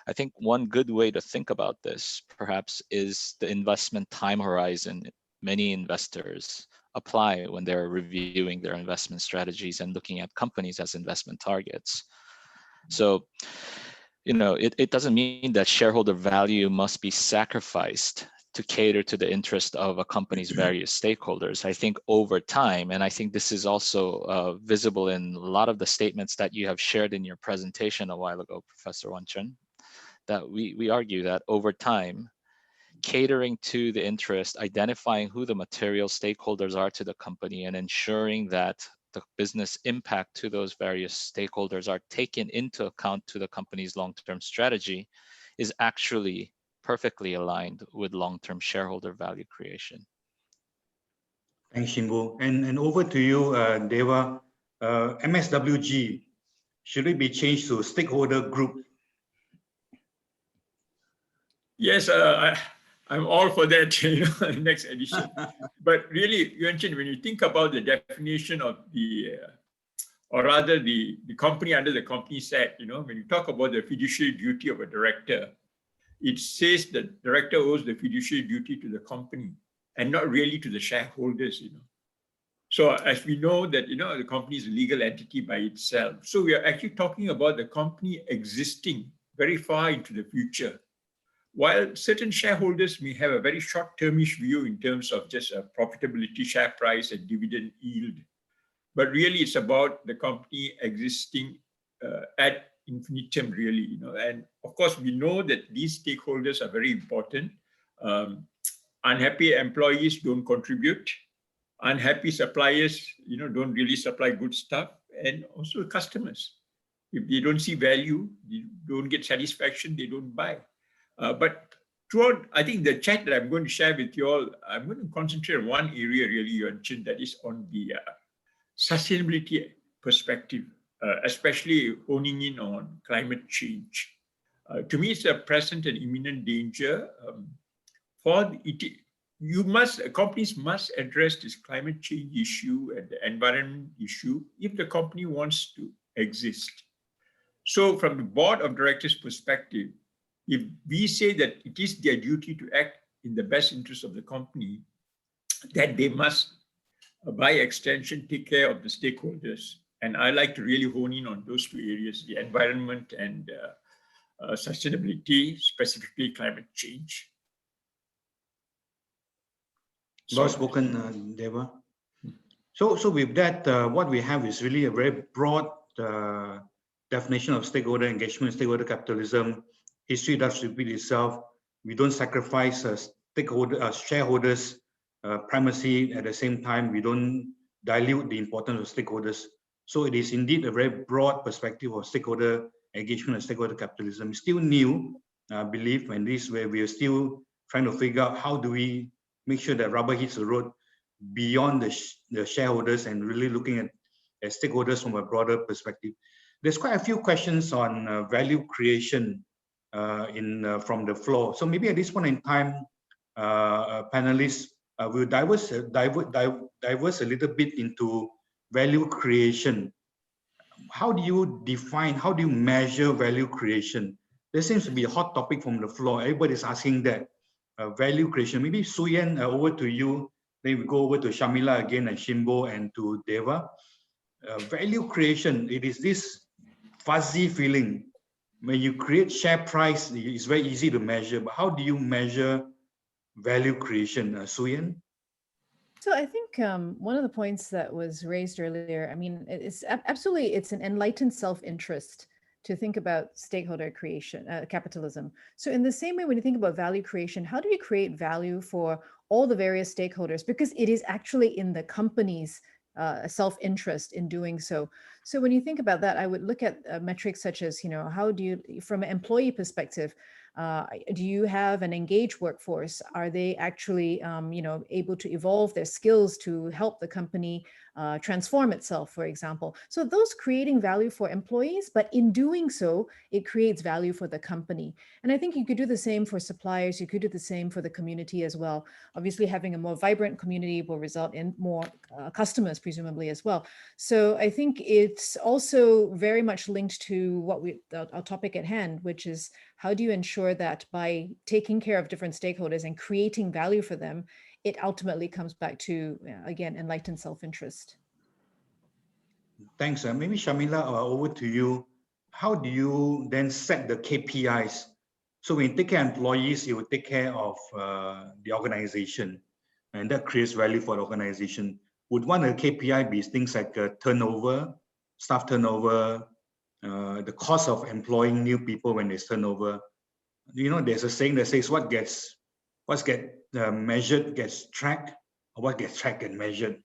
I think one good way to think about this, perhaps, is the investment time horizon many investors apply when they're reviewing their investment strategies and looking at companies as investment targets. So, it doesn't mean that shareholder value must be sacrificed to cater to the interest of a company's various stakeholders. I think over time, and I think this is also visible in a lot of the statements that you have shared in your presentation a while ago, Professor Uantchern, that we argue that over time, catering to the interest, identifying who the material stakeholders are to the company, and ensuring that the business impact to those various stakeholders are taken into account to the company's long-term strategy is actually perfectly aligned with long-term shareholder value creation. Thanks, Shimbo. And over to you, Deva. MSWG, should it be changed to stakeholder group? Yes, I'm all for that, next edition. But really, Uantchern, when you think about the definition of or rather the company under the Companies Act, when you talk about the fiduciary duty of a director, it says the director owes the fiduciary duty to the company and not really to the shareholders, So as we know that, the company is a legal entity by itself. So we are actually talking about the company existing very far into the future. While certain shareholders may have a very short-termish view in terms of just a profitability, share price, and dividend yield, but really it's about the company existing ad infinitum, really, And of course, we know that these stakeholders are very important. Unhappy employees don't contribute. Unhappy suppliers, don't really supply good stuff, and also customers. If they don't see value, they don't get satisfaction, they don't buy. But throughout, I think the chat that I'm going to share with you all, I'm going to concentrate on one area really, Uantchern, that is on the sustainability perspective, especially honing in on climate change. To me, it's a present and imminent danger. Companies must address this climate change issue and the environment issue if the company wants to exist. So from the board of directors perspective, if we say that it is their duty to act in the best interest of the company, that they must, by extension, take care of the stakeholders. And I like to really hone in on those two areas, the environment and sustainability, specifically climate change. Well spoken, Deva. So with that, what we have is really a very broad definition of stakeholder engagement, stakeholder capitalism. History does repeat itself. We don't sacrifice shareholders' primacy. At the same time, we don't dilute the importance of stakeholders. So it is indeed a very broad perspective of stakeholder engagement and stakeholder capitalism. It's still new, I believe, and this is where we are still trying to figure out how do we make sure that rubber hits the road beyond the shareholders and really looking at stakeholders from a broader perspective. There's quite a few questions on value creation from the floor. So maybe at this point in time, panelists will diverse a little bit into value creation. How do you define, how do you measure value creation? There seems to be a hot topic from the floor. Everybody's asking that. Value creation. Maybe Suyen, over to you. Then we go over to Shamila again and Shimbo and to Deva. Value creation, it is this fuzzy feeling. When you create share price, it's very easy to measure, but how do you measure value creation, Suyen? So I think one of the points that was raised earlier, I mean, it's absolutely, it's an enlightened self-interest to think about stakeholder creation, capitalism. So in the same way, when you think about value creation, how do you create value for all the various stakeholders? Because it is actually in the company's self-interest in doing so. So when you think about that, I would look at metrics such as, how do you, from an employee perspective, do you have an engaged workforce? Are they actually, able to evolve their skills to help the company transform itself, for example? So those creating value for employees, but in doing so, it creates value for the company. And I think you could do the same for suppliers. You could do the same for the community as well. Obviously, having a more vibrant community will result in more customers, presumably, as well. So I think it's also very much linked to what our topic at hand, which is how do you ensure that by taking care of different stakeholders and creating value for them, it ultimately comes back to, again, enlightened self-interest. Thanks. Maybe Shamila, over to you. How do you then set the KPIs? So when you take care of employees, you will take care of the organization, and that creates value for the organization. Would one of the KPI be things like turnover, staff turnover, the cost of employing new people when there's turnover? There's a saying that says what gets measured gets tracked, or what gets tracked gets measured.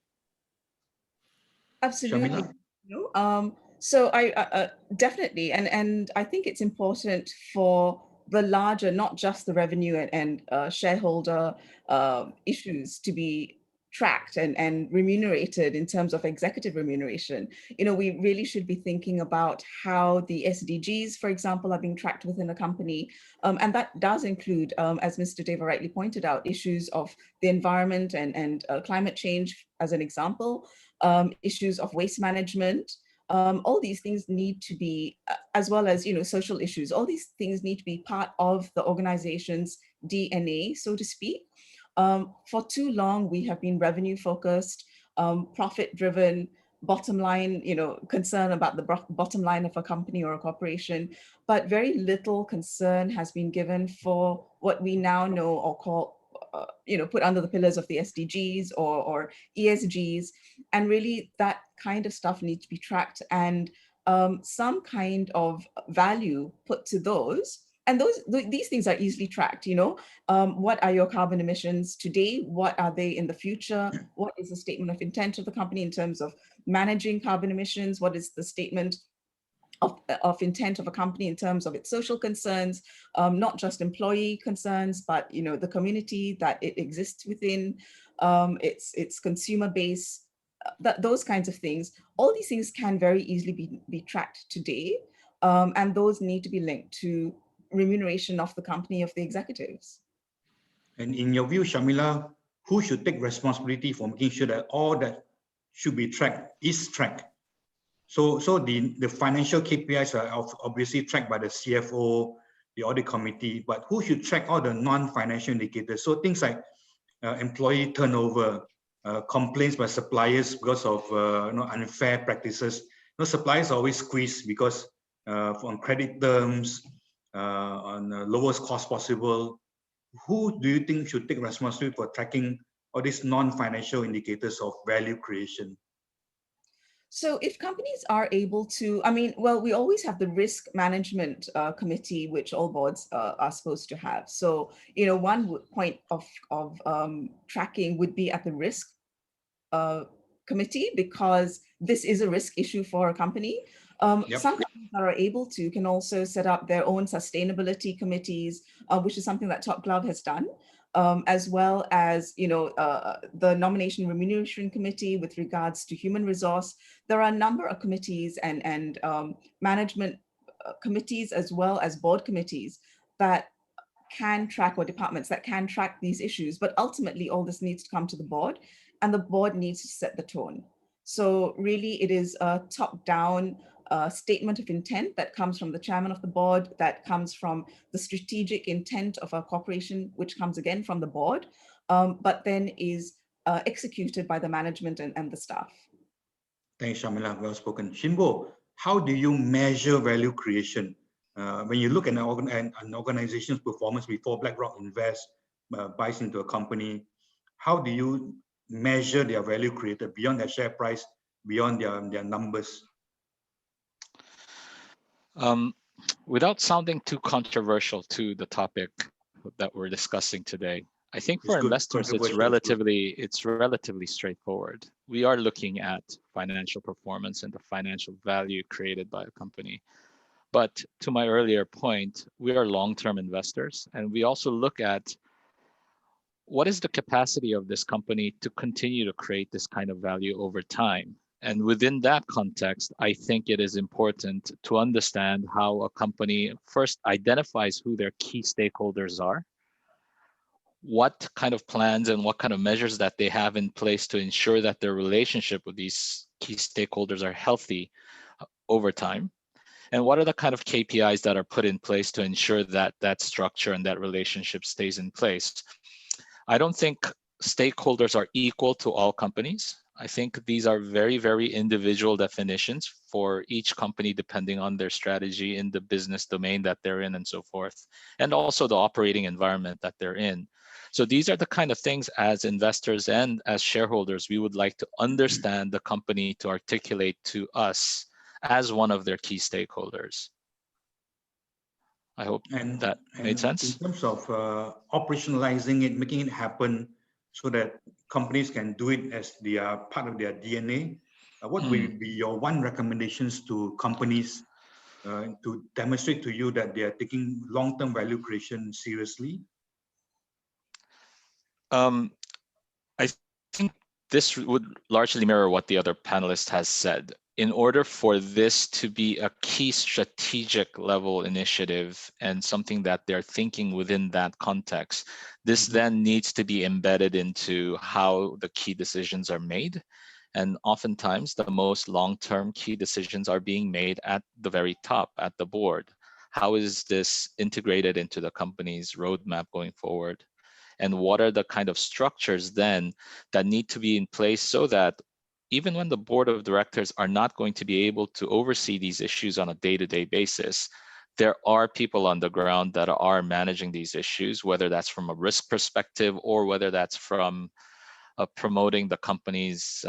Absolutely. So I definitely, and I think it's important for the larger, not just the revenue and shareholder issues to be tracked and remunerated in terms of executive remuneration. We really should be thinking about how the SDGs, for example, are being tracked within a company. And that does include, as Mr. Deva rightly pointed out, issues of the environment and climate change, as an example, issues of waste management. All these things need to be, as well as, social issues, all these things need to be part of the organization's DNA, so to speak. For too long, we have been revenue focused. profit-driven, bottom line, concern about the bottom line of a company or a corporation, but very little concern has been given for what we now know or call, put under the pillars of the SDGs or ESGs. And really that kind of stuff needs to be tracked and some kind of value put to those. And these things are easily tracked, what are your carbon emissions today? What are they in the future? What is the statement of intent of the company in terms of managing carbon emissions? What is the statement of intent of a company in terms of its social concerns, not just employee concerns, but the community that it exists within, its consumer base, those kinds of things. All these things can very easily be tracked today, and those need to be linked to remuneration of the company, of the executives. And in your view, Sharmila, who should take responsibility for making sure that all that should be tracked is tracked? So the financial KPIs are obviously tracked by the CFO, the audit committee, but who should track all the non-financial indicators? So things like employee turnover, complaints by suppliers because of unfair practices. Suppliers are always squeezed because on credit terms, on the lowest cost possible. Who do you think should take responsibility for tracking all these non-financial indicators of value creation? So if companies are able to, we always have the risk management committee, which all boards are supposed to have. So, one point of tracking would be at the risk committee, because this is a risk issue for a company. Yep. Some companies that are able to can also set up their own sustainability committees, which is something that Top Glove has done. As well as the nomination remuneration committee with regards to human resource. There are a number of committees and management committees as well as board committees that can track, or departments that can track these issues. But ultimately all this needs to come to the board, and the board needs to set the tone. So really it is a top-down statement of intent that comes from the chairman of the board, that comes from the strategic intent of a corporation, which comes again from the board, but then is executed by the management and the staff. Thanks, Sharmila. Well spoken. Shinbo, how do you measure value creation? When you look at an organization's performance before BlackRock invests, buys into a company, how do you measure their value created beyond their share price, beyond their numbers? Without sounding too controversial to the topic that we're discussing today, I think for investors, it's relatively straightforward. We are looking at financial performance and the financial value created by a company. But to my earlier point, we are long-term investors, and we also look at what is the capacity of this company to continue to create this kind of value over time. And within that context, I think it is important to understand how a company first identifies who their key stakeholders are, what kind of plans and what kind of measures that they have in place to ensure that their relationship with these key stakeholders are healthy over time, and what are the kind of KPIs that are put in place to ensure that that structure and that relationship stays in place. I don't think stakeholders are equal to all companies. I think these are very, very individual definitions for each company, depending on their strategy in the business domain that they're in and so forth, and also the operating environment that they're in. So these are the kind of things as investors and as shareholders, we would like to understand the company to articulate to us as one of their key stakeholders. I hope that made sense. In terms of operationalizing it, making it happen so that companies can do it as they are part of their DNA, what will be your one recommendations to companies to demonstrate to you that they are taking long-term value creation seriously? I think this would largely mirror what the other panelist has said. In order for this to be a key strategic level initiative and something that they're thinking within that context, this then needs to be embedded into how the key decisions are made. And oftentimes the most long-term key decisions are being made at the very top, at the board. How is this integrated into the company's roadmap going forward? And what are the kind of structures then that need to be in place so that even when the board of directors are not going to be able to oversee these issues on a day-to-day basis, there are people on the ground that are managing these issues, whether that's from a risk perspective or whether that's from promoting the company's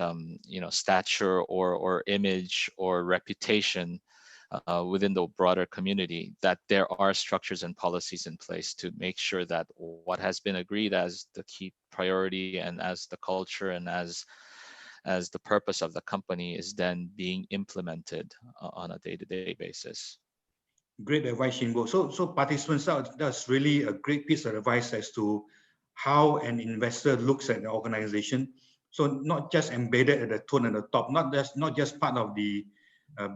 stature or image or reputation within the broader community, that there are structures and policies in place to make sure that what has been agreed as the key priority and as the culture and as the purpose of the company is then being implemented on a day-to-day basis. Great advice, Shinbo. So participants, that's really a great piece of advice as to how an investor looks at the organization. So not just embedded at the tone at the top, not just part of the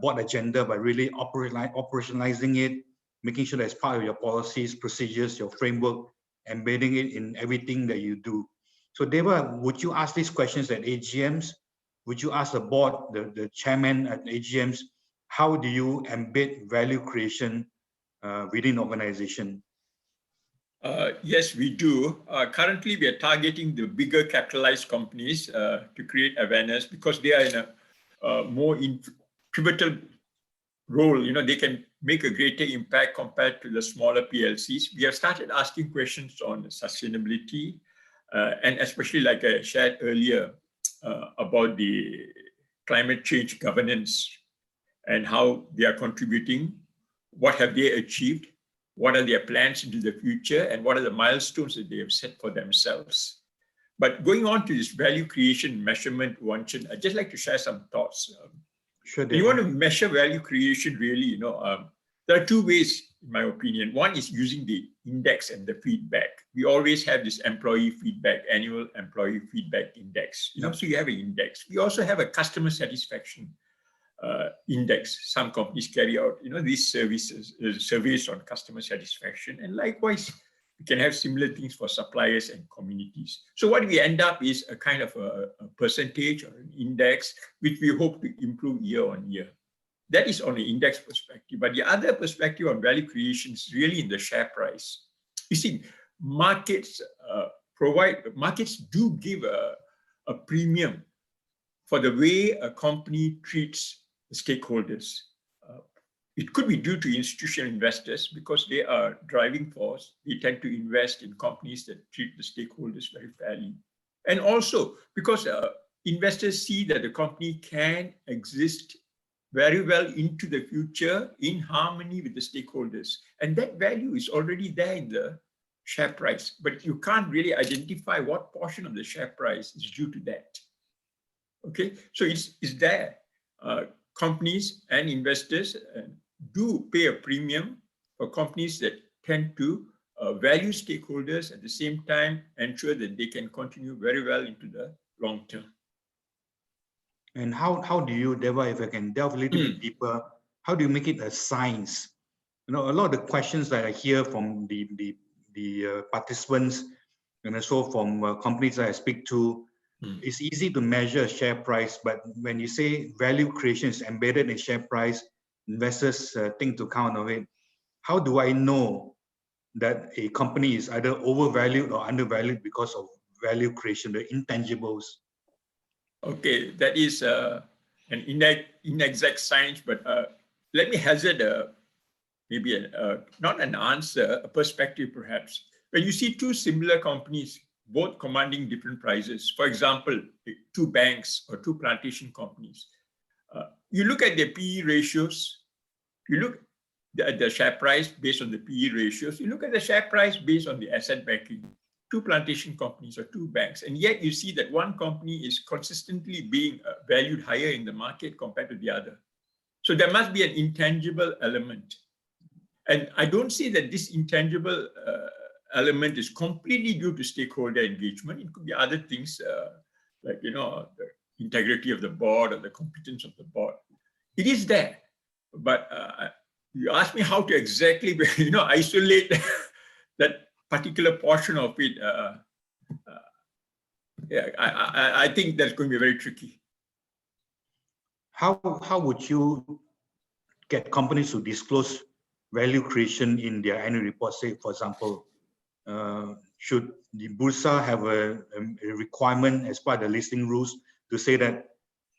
board agenda, but really operationalizing it, making sure that it's part of your policies, procedures, your framework, embedding it in everything that you do. So Deva, would you ask these questions at AGMs? Would you ask the board, the chairman at AGMs, how do you embed value creation within the organization? Yes, we do. Currently, we are targeting the bigger capitalized companies to create awareness because they are in a more pivotal role. They can make a greater impact compared to the smaller PLCs. We have started asking questions on sustainability, and especially like I shared earlier about the climate change governance and how they are contributing, what have they achieved, what are their plans into the future, and what are the milestones that they have set for themselves. But going on to this value creation measurement, Uantchern, I'd just like to share some thoughts. Sure. You want to measure value creation really, there are two ways, in my opinion. One is using the index and the feedback. We always have this employee feedback, annual employee feedback index. So you have an index. We also have a customer satisfaction index. Some companies carry out, these surveys on customer satisfaction, and likewise, we can have similar things for suppliers and communities. So what we end up is a kind of a percentage or an index, which we hope to improve year on year. That is on the index perspective. But the other perspective on value creation is really in the share price. You see, markets do give a premium for the way a company treats the stakeholders. It could be due to institutional investors because they are driving force. They tend to invest in companies that treat the stakeholders very fairly. And also because investors see that the company can exist very well into the future in harmony with the stakeholders. And that value is already there in the share price, but you can't really identify what portion of the share price is due to that. Okay, so it's there. Companies and investors do pay a premium for companies that tend to value stakeholders, at the same time ensure that they can continue very well into the long term. And how do you, Deva, if I can delve a little bit deeper, how do you make it a science? A lot of the questions that I hear from the participants and also from companies that I speak to, it's easy to measure a share price, but when you say value creation is embedded in share price, investors think to count of it. How do I know that a company is either overvalued or undervalued because of value creation, the intangibles? Okay, that is an inexact science, but let me hazard maybe not an answer, a perspective perhaps. When you see two similar companies, both commanding different prices, for example, two banks or two plantation companies, you look at their PE ratios, you look at the share price based on the PE ratios, you look at the share price based on the asset backing, two plantation companies or two banks, and yet you see that one company is consistently being valued higher in the market compared to the other. So there must be an intangible element. And I don't see that this intangible element is completely due to stakeholder engagement. It could be other things like, the integrity of the board or the competence of the board. It is there, but you ask me how to exactly, isolate that particular portion of it. I think that's going to be very tricky. How would you get companies to disclose value creation in their annual report? Say, for example, should the Bursa have a requirement as part of the listing rules to say that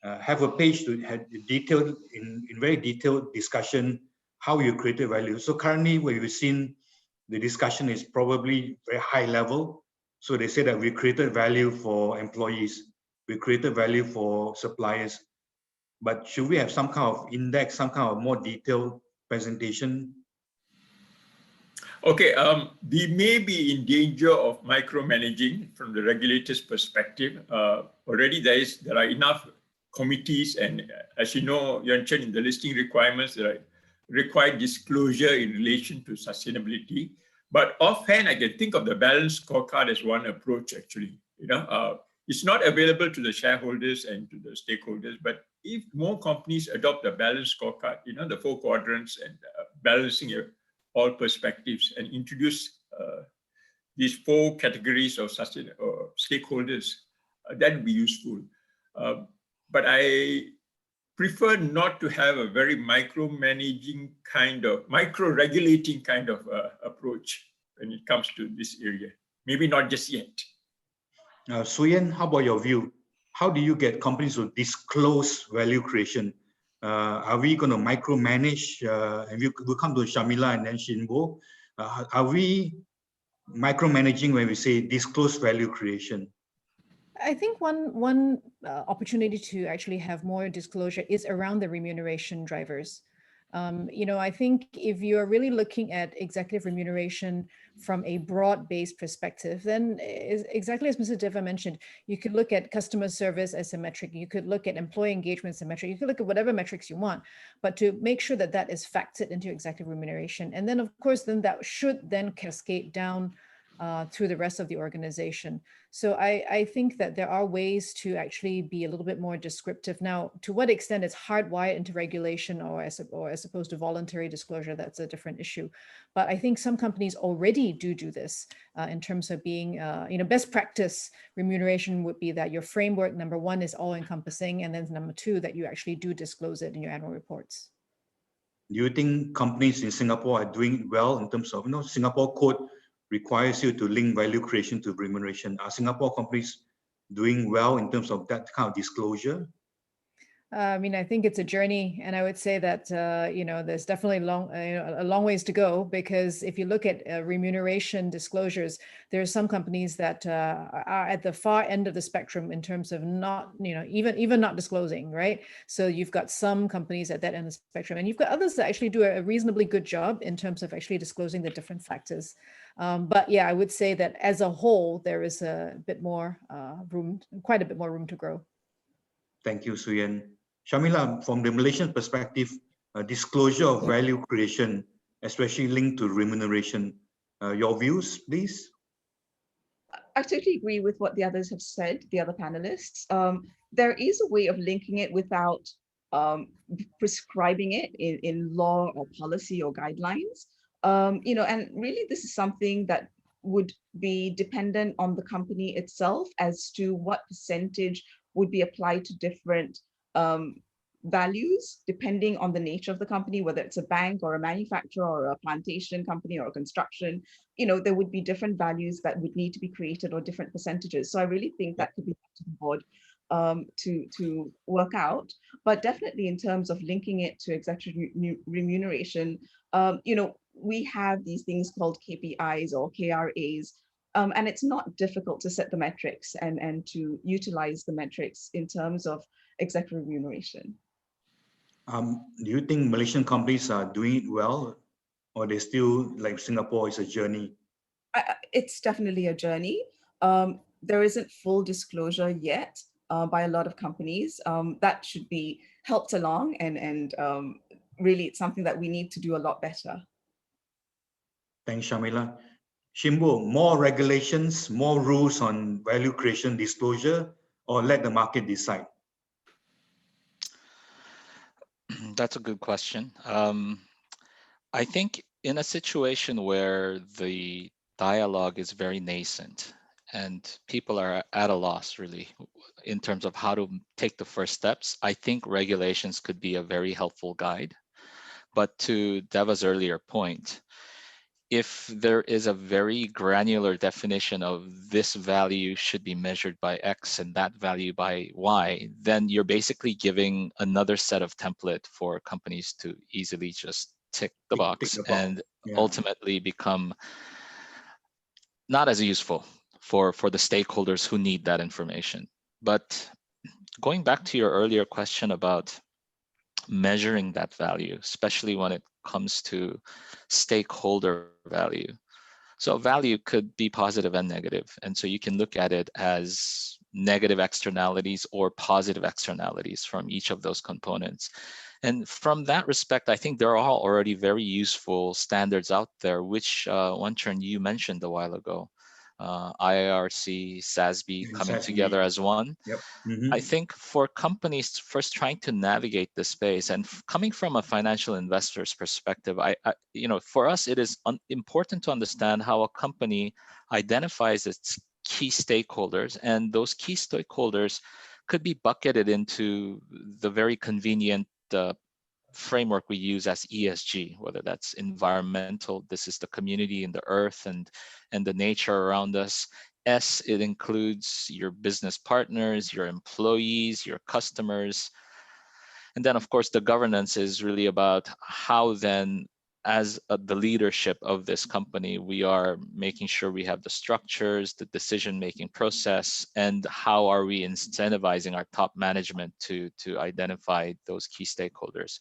have a page to have detailed in very detailed discussion how you created value. So currently, what we've seen, the discussion is probably very high level. So they say that we created value for employees, we created value for suppliers, but should we have some kind of index, some kind of more detailed presentation? Okay, we may be in danger of micromanaging from the regulator's perspective. Already there are enough committees, and as you know, Uantchern, in the listing requirements, there are required disclosure in relation to sustainability. But offhand, I can think of the balanced scorecard as one approach, actually. It's not available to the shareholders and to the stakeholders, but if more companies adopt the balanced scorecard, the 4 quadrants and balancing all perspectives and introduce these 4 categories of stakeholders, that would be useful. But I prefer not to have a very micromanaging kind of, micro-regulating kind of approach when it comes to this area. Maybe not just yet. Suyen, how about your view? How do you get companies to disclose value creation? Are we going to micromanage? And we'll come to Sharmila and then Shinbo. Are we micromanaging when we say disclose value creation? I think one opportunity to actually have more disclosure is around the remuneration drivers. I think if you're really looking at executive remuneration from a broad-based perspective, then exactly as Mr. Deva mentioned, you could look at customer service as a metric, you could look at employee engagement as a metric, you could look at whatever metrics you want, but to make sure that that is factored into executive remuneration. And then, of course, then that should then cascade down through the rest of the organization. So I think that there are ways to actually be a little bit more descriptive. Now, to what extent it's hardwired into regulation or as opposed to voluntary disclosure, that's a different issue. But I think some companies already do this in terms of being, best practice remuneration would be that your framework, number 1, is all encompassing. And then number 2, that you actually do disclose it in your annual reports. Do you think companies in Singapore are doing well in terms of, Singapore Code requires you to link value creation to remuneration? Are Singapore companies doing well in terms of that kind of disclosure? I think it's a journey, and I would say that there's definitely a long ways to go, because if you look at remuneration disclosures, there are some companies that are at the far end of the spectrum in terms of not, even not disclosing, right? So you've got some companies at that end of the spectrum, and you've got others that actually do a reasonably good job in terms of actually disclosing the different factors. But yeah, I would say that as a whole, there is a bit more quite a bit more room to grow. Thank you, Suyen. Sharmila, from the Malaysian perspective, disclosure of value creation, especially linked to remuneration, your views, please? I totally agree with what the others have said, the other panelists. There is a way of linking it without prescribing it in law or policy or guidelines. And really this is something that would be dependent on the company itself as to what percentage would be applied to different values, depending on the nature of the company, whether it's a bank or a manufacturer or a plantation company or a construction, there would be different values that would need to be created or different percentages. So I really think that could be up to the board to work out. But definitely in terms of linking it to executive remuneration, we have these things called KPIs or KRAs, and it's not difficult to set the metrics and to utilize the metrics in terms of executive remuneration. Do you think Malaysian companies are doing it well, or they still, like Singapore, is a journey? It's definitely a journey. There isn't full disclosure yet by a lot of companies. That should be helped along, and really it's something that we need to do a lot better. Thanks, Sharmila. Shimbo, more regulations, more rules on value creation disclosure, or let the market decide? That's a good question. I think in a situation where the dialogue is very nascent and people are at a loss really in terms of how to take the first steps, I think regulations could be a very helpful guide. But to Deva's earlier point, if there is a very granular definition of this value should be measured by X and that value by Y, then you're basically giving another set of template for companies to easily just tick the box and ultimately become not as useful for the stakeholders who need that information. But going back to your earlier question about measuring that value, especially when it comes to stakeholder value. So value could be positive and negative. And so you can look at it as negative externalities or positive externalities from each of those components. And from that respect, I think there are already very useful standards out there, which Uantchern, you mentioned a while ago. IIRC, SASB coming together as one. Yep. I think for companies first trying to navigate the space and coming from a financial investor's perspective, for us, it is important to understand how a company identifies its key stakeholders, and those key stakeholders could be bucketed into the very convenient framework we use as ESG, whether that's environmental, this is the community and the earth and the nature around us. S, it includes your business partners, your employees, your customers. And then of course, the governance is really about how then as the leadership of this company, we are making sure we have the structures, the decision-making process, and how are we incentivizing our top management to identify those key stakeholders.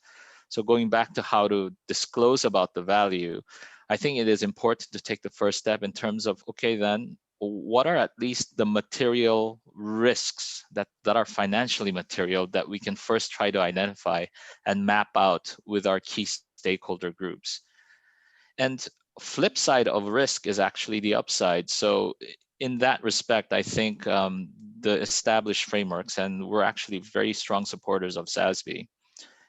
So going back to how to disclose about the value, I think it is important to take the first step in terms of, okay, then what are at least the material risks that are financially material that we can first try to identify and map out with our key stakeholder groups. And flip side of risk is actually the upside. So in that respect, I think the established frameworks, and we're actually very strong supporters of SASB,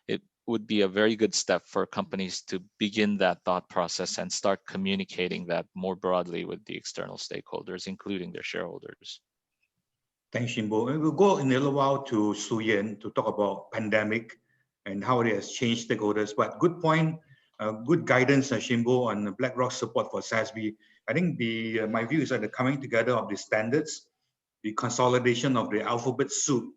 it would be a very good step for companies to begin that thought process and start communicating that more broadly with the external stakeholders, including their shareholders. Thanks, Shimbo. We'll go in a little while to Suyen to talk about pandemic and how it has changed stakeholders. But good point, good guidance, Shimbo, on BlackRock's support for SASB. I think my view is that the coming together of the standards, the consolidation of the alphabet soup,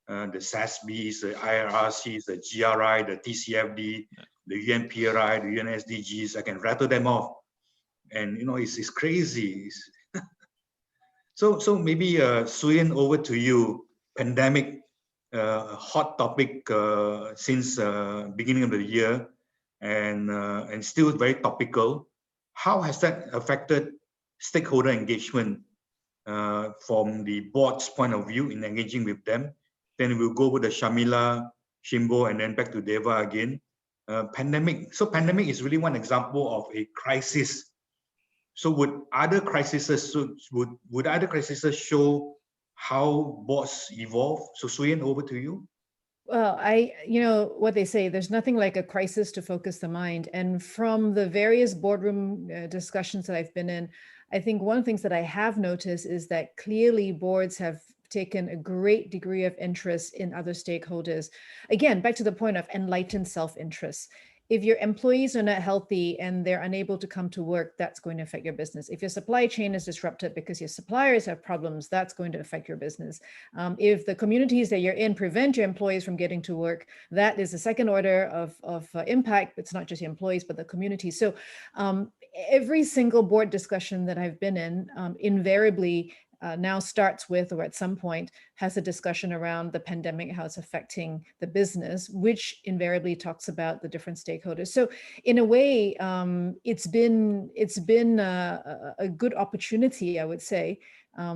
the SASBs, the IRRCs, the GRI, the TCFD, the UNPRI, the UNSDGs, I can rattle them off. And it's crazy. So maybe Suyen, over to you. Pandemic, hot topic since beginning of the year, and still very topical. How has that affected stakeholder engagement from the board's point of view in engaging with them? Then we'll go over to Sharmila, Shimbo, and then back to Deva again. Pandemic. So pandemic is really one example of a crisis. So would other crises show how boards evolve? So Suyen, over to you. Well, what they say, there's nothing like a crisis to focus the mind. And from the various boardroom discussions that I've been in, I think one of the things that I have noticed is that clearly boards have taken a great degree of interest in other stakeholders. Again, back to the point of enlightened self-interest. If your employees are not healthy and they're unable to come to work, that's going to affect your business. If your supply chain is disrupted because your suppliers have problems, that's going to affect your business. If the communities that you're in prevent your employees from getting to work, that is the second order of impact. It's not just your employees, but the community. So every single board discussion that I've been in invariably now starts with, or at some point has a discussion around the pandemic, how it's affecting the business, which invariably talks about the different stakeholders. So in a way, it's been a good opportunity, I would say,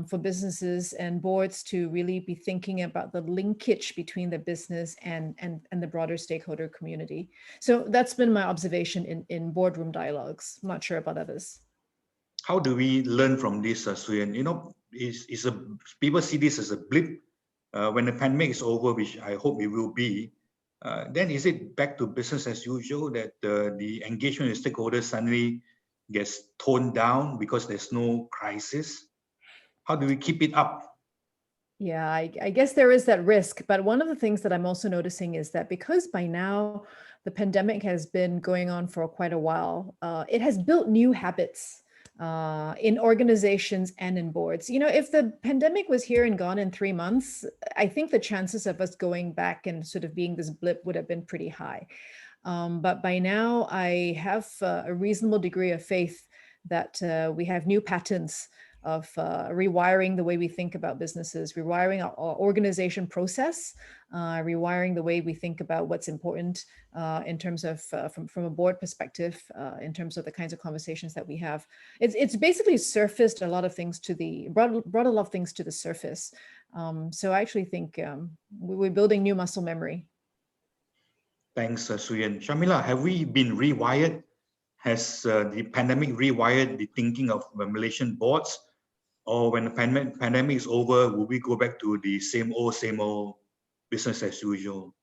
for businesses and boards to really be thinking about the linkage between the business and the broader stakeholder community. So that's been my observation in boardroom dialogues. I'm not sure about others. How do we learn from this, Suyen? People see this as a blip. When the pandemic is over, which I hope it will be, then is it back to business as usual that the engagement with stakeholders suddenly gets toned down because there's no crisis? How do we keep it up? Yeah, I guess there is that risk. But one of the things that I'm also noticing is that because by now the pandemic has been going on for quite a while, it has built new habits in organizations and in boards. You know, if the pandemic was here and gone in 3 months, I think the chances of us going back and sort of being this blip would have been pretty high. But by now, I have a reasonable degree of faith that we have new patterns of rewiring the way we think about businesses, rewiring our organization process, rewiring the way we think about what's important in terms of, from a board perspective, in terms of the kinds of conversations that we have. It's basically surfaced a lot of things to brought a lot of things to the surface. So I actually think we're building new muscle memory. Thanks, Suyan. Shamila, have we been rewired? Has the pandemic rewired the thinking of Malaysian boards? Or when the pandemic is over, will we go back to the same old business as usual?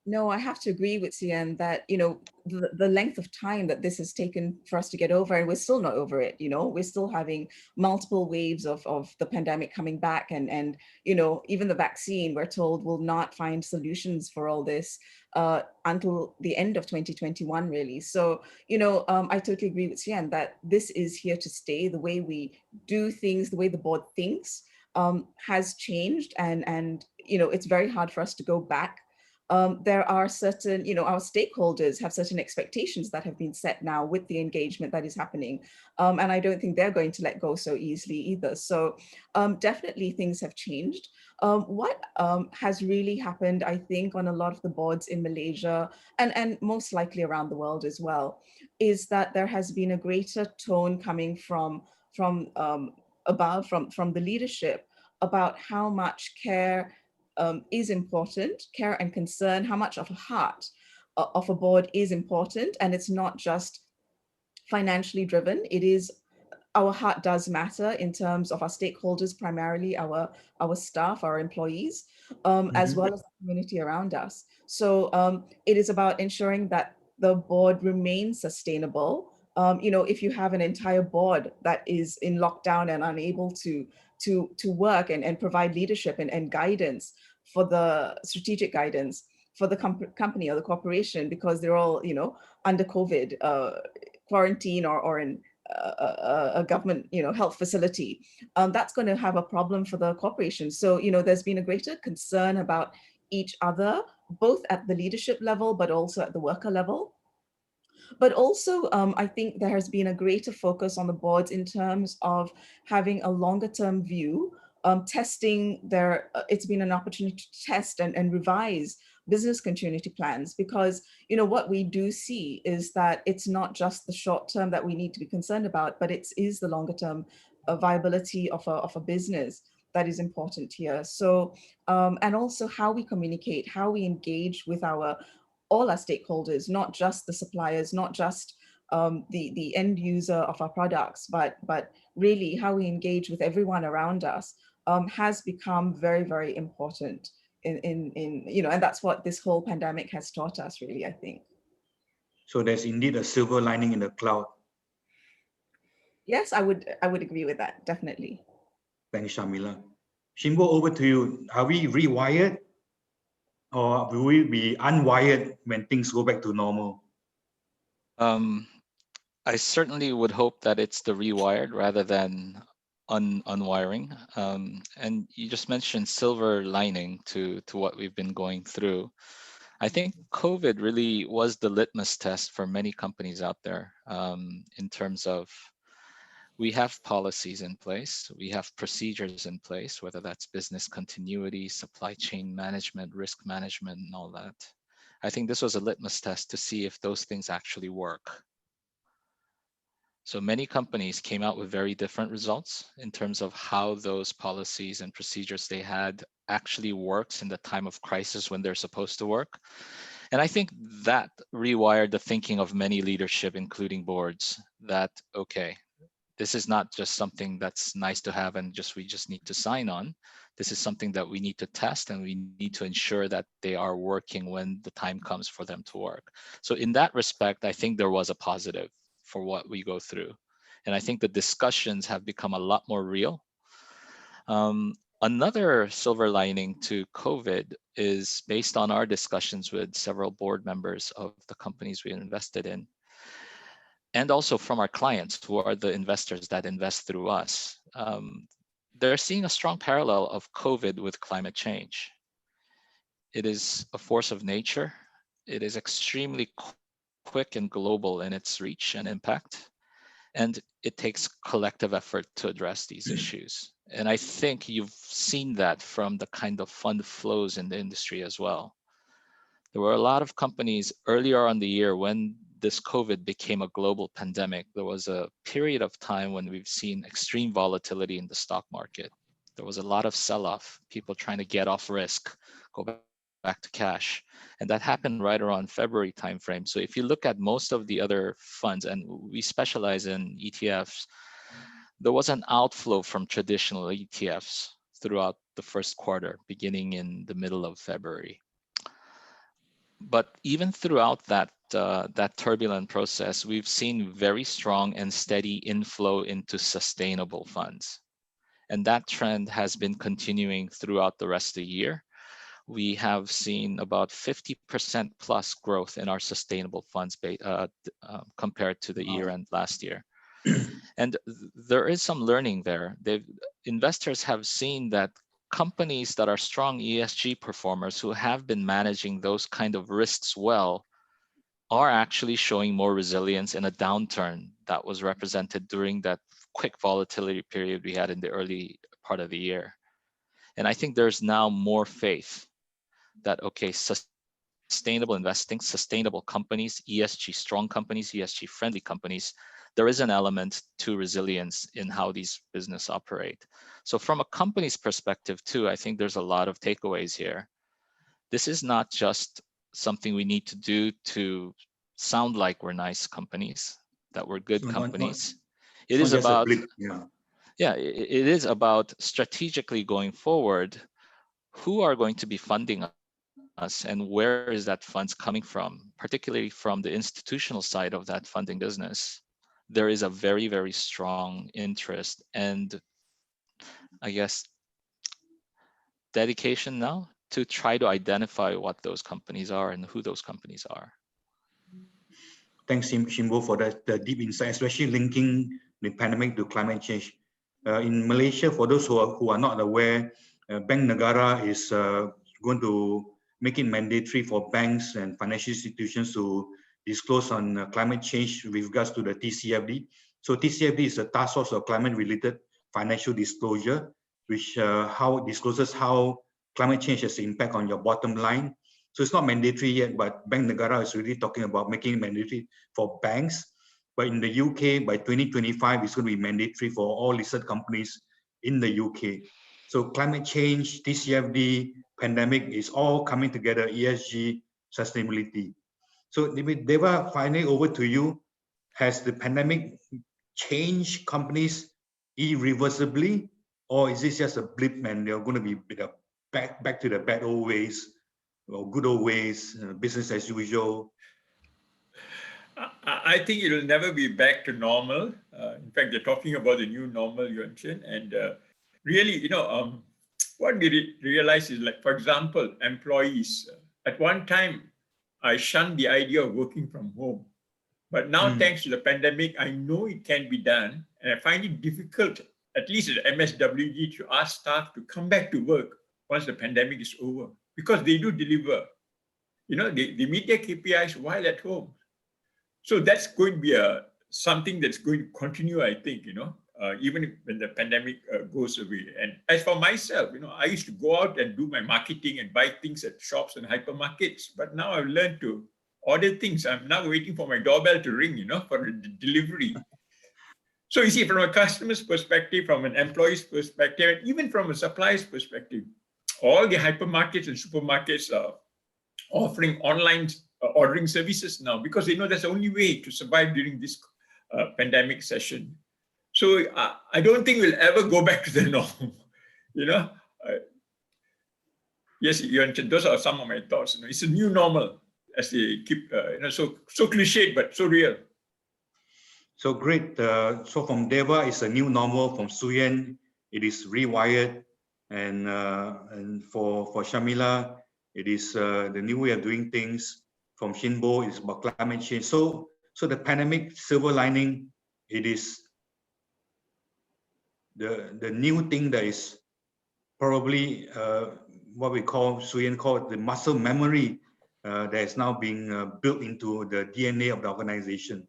No, I have to agree with Sian that, you know, the length of time that this has taken for us to get over, and we're still not over it, you know, we're still having multiple waves of the pandemic coming back, and you know, even the vaccine, we're told, will not find solutions for all this until the end of 2021, really. So, you know, I totally agree with Sian that this is here to stay. The way we do things, the way the board thinks has changed, and you know, it's very hard for us to go back. There are certain, you know, our stakeholders have certain expectations that have been set now with the engagement that is happening. And I don't think they're going to let go so easily either. So definitely things have changed. What has really happened, I think, on a lot of the boards in Malaysia and most likely around the world as well, is that there has been a greater tone coming from above, from the leadership, about how much care is important, care and concern, how much of a heart of a board is important. And it's not just financially driven. It is, our heart does matter in terms of our stakeholders, primarily our staff, our employees, as well as the community around us. So it is about ensuring that the board remains sustainable. You know, if you have an entire board that is in lockdown and unable to work and provide leadership and guidance for the strategic guidance for the company or the corporation, because they're all, you know, under COVID quarantine or in a government, you know, health facility, that's going to have a problem for the corporation. So, you know, there's been a greater concern about each other, both at the leadership level, but also at the worker level. But also, I think there has been a greater focus on the boards in terms of having a longer term view, testing their, it's been an opportunity to test and revise business continuity plans, because, you know, what we do see is that it's not just the short term that we need to be concerned about, but it is the longer term viability of a business that is important here. So, and also how we communicate, how we engage with all our stakeholders, not just the suppliers, not just the end user of our products, but really how we engage with everyone around us has become very, very important in you know, and that's what this whole pandemic has taught us, really, I think. So there's indeed a silver lining in the cloud. Yes, I would agree with that, definitely. Thanks, Shamila. Shinbo, over to you. Are we rewired, or will we be unwired when things go back to normal? I certainly would hope that it's the rewired rather than unwiring. And you just mentioned silver lining to what we've been going through. I think COVID really was the litmus test for many companies out there, in terms of, we have policies in place, we have procedures in place, whether that's business continuity, supply chain management, risk management, and all that. I think this was a litmus test to see if those things actually work. So many companies came out with very different results in terms of how those policies and procedures they had actually works in the time of crisis when they're supposed to work. And I think that rewired the thinking of many leadership, including boards, that, okay, this is not just something that's nice to have and we just need to sign on. This is something that we need to test, and we need to ensure that they are working when the time comes for them to work. So in that respect, I think there was a positive for what we go through. And I think the discussions have become a lot more real. Another silver lining to COVID is based on our discussions with several board members of the companies we invested in, and also from our clients who are the investors that invest through us. They're seeing a strong parallel of COVID with climate change. It is a force of nature. It is extremely quick and global in its reach and impact. And it takes collective effort to address these issues. And I think you've seen that from the kind of fund flows in the industry as well. There were a lot of companies earlier on the year when this COVID became a global pandemic. There was a period of time when we've seen extreme volatility in the stock market. There was a lot of sell-off, people trying to get off risk, go back to cash. And that happened right around February timeframe. So if you look at most of the other funds, and we specialize in ETFs, there was an outflow from traditional ETFs throughout the first quarter, beginning in the middle of February. But even throughout that turbulent process, we've seen very strong and steady inflow into sustainable funds. And that trend has been continuing throughout the rest of the year. We have seen about 50% plus growth in our sustainable funds compared to the year end last year. And there is some learning there. Investors have seen that companies that are strong ESG performers who have been managing those kind of risks well are actually showing more resilience in a downturn that was represented during that quick volatility period we had in the early part of the year. And I think there's now more faith that, okay, sustainable investing, sustainable companies, ESG strong companies, ESG friendly companies, there is an element to resilience in how these businesses operate. So from a company's perspective too, I think there's a lot of takeaways here. This is not just something we need to do to sound like we're nice companies, that we're good companies. It is about, it is about strategically going forward, who are going to be funding us and where is that funds coming from, particularly from the institutional side of that funding business. There is a very, very strong interest and I guess dedication now to try to identify what those companies are and who those companies are. Thanks, Shimbo, for the deep insight, especially linking the pandemic to climate change. In Malaysia, for those who are not aware, Bank Negara is going to make it mandatory for banks and financial institutions to disclose on climate change with regards to the TCFD. So TCFD is a task force of climate-related financial disclosure, which discloses how climate change has an impact on your bottom line. So it's not mandatory yet, but Bank Negara is really talking about making it mandatory for banks. But in the UK, by 2025, it's going to be mandatory for all listed companies in the UK. So climate change, TCFD, pandemic is all coming together, ESG, sustainability. So Deva, finally over to you. Has the pandemic changed companies irreversibly, or is this just a blip and they're going to be back to the bad old ways, or good old ways, business as usual? I think it will never be back to normal. In fact, they're talking about the new normal, Uantchern, and really, what we realize is, like, for example, employees. At one time, I shunned the idea of working from home. But now, thanks to the pandemic, I know it can be done. And I find it difficult, at least at MSWG, to ask staff to come back to work once the pandemic is over. Because they do deliver. They meet their KPIs while at home. So that's going to be something that's going to continue, I think, even when the pandemic goes away. And as for myself, I used to go out and do my marketing and buy things at shops and hypermarkets. But now I've learned to order things. I'm now waiting for my doorbell to ring, for the delivery. So you see, from a customer's perspective, from an employee's perspective, and even from a supplier's perspective, all the hypermarkets and supermarkets are offering online ordering services now because they know that's the only way to survive during this pandemic session. So I don't think we'll ever go back to the norm. Yes, those are some of my thoughts. It's a new normal, as they keep, so cliched but so real. So great. So from Deva, it's a new normal. From Suyen, it is rewired. And for Sharmila, it is the new way of doing things. From Shinbo, it's about climate change. So the pandemic silver lining, it is the new thing that is probably what we call, Suyen called the muscle memory that is now being built into the DNA of the organization.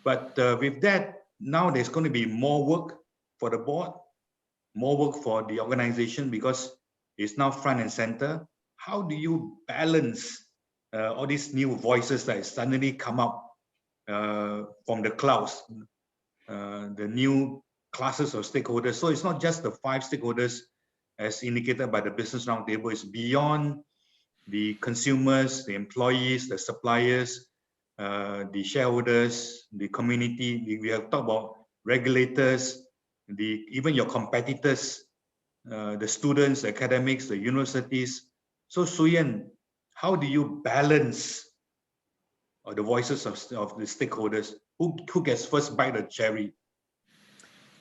But with that, now there's going to be more work for the board, more work for the organization, because it's now front and center. How do you balance all these new voices that suddenly come up from the clouds, the new classes of stakeholders? So it's not just the 5 stakeholders as indicated by the Business Roundtable. It's beyond the consumers, the employees, the suppliers, the shareholders, the community. We have talked about regulators, even your competitors, the students, the academics, the universities. So Suyen, how do you balance the voices of the stakeholders? Who gets first bite the cherry?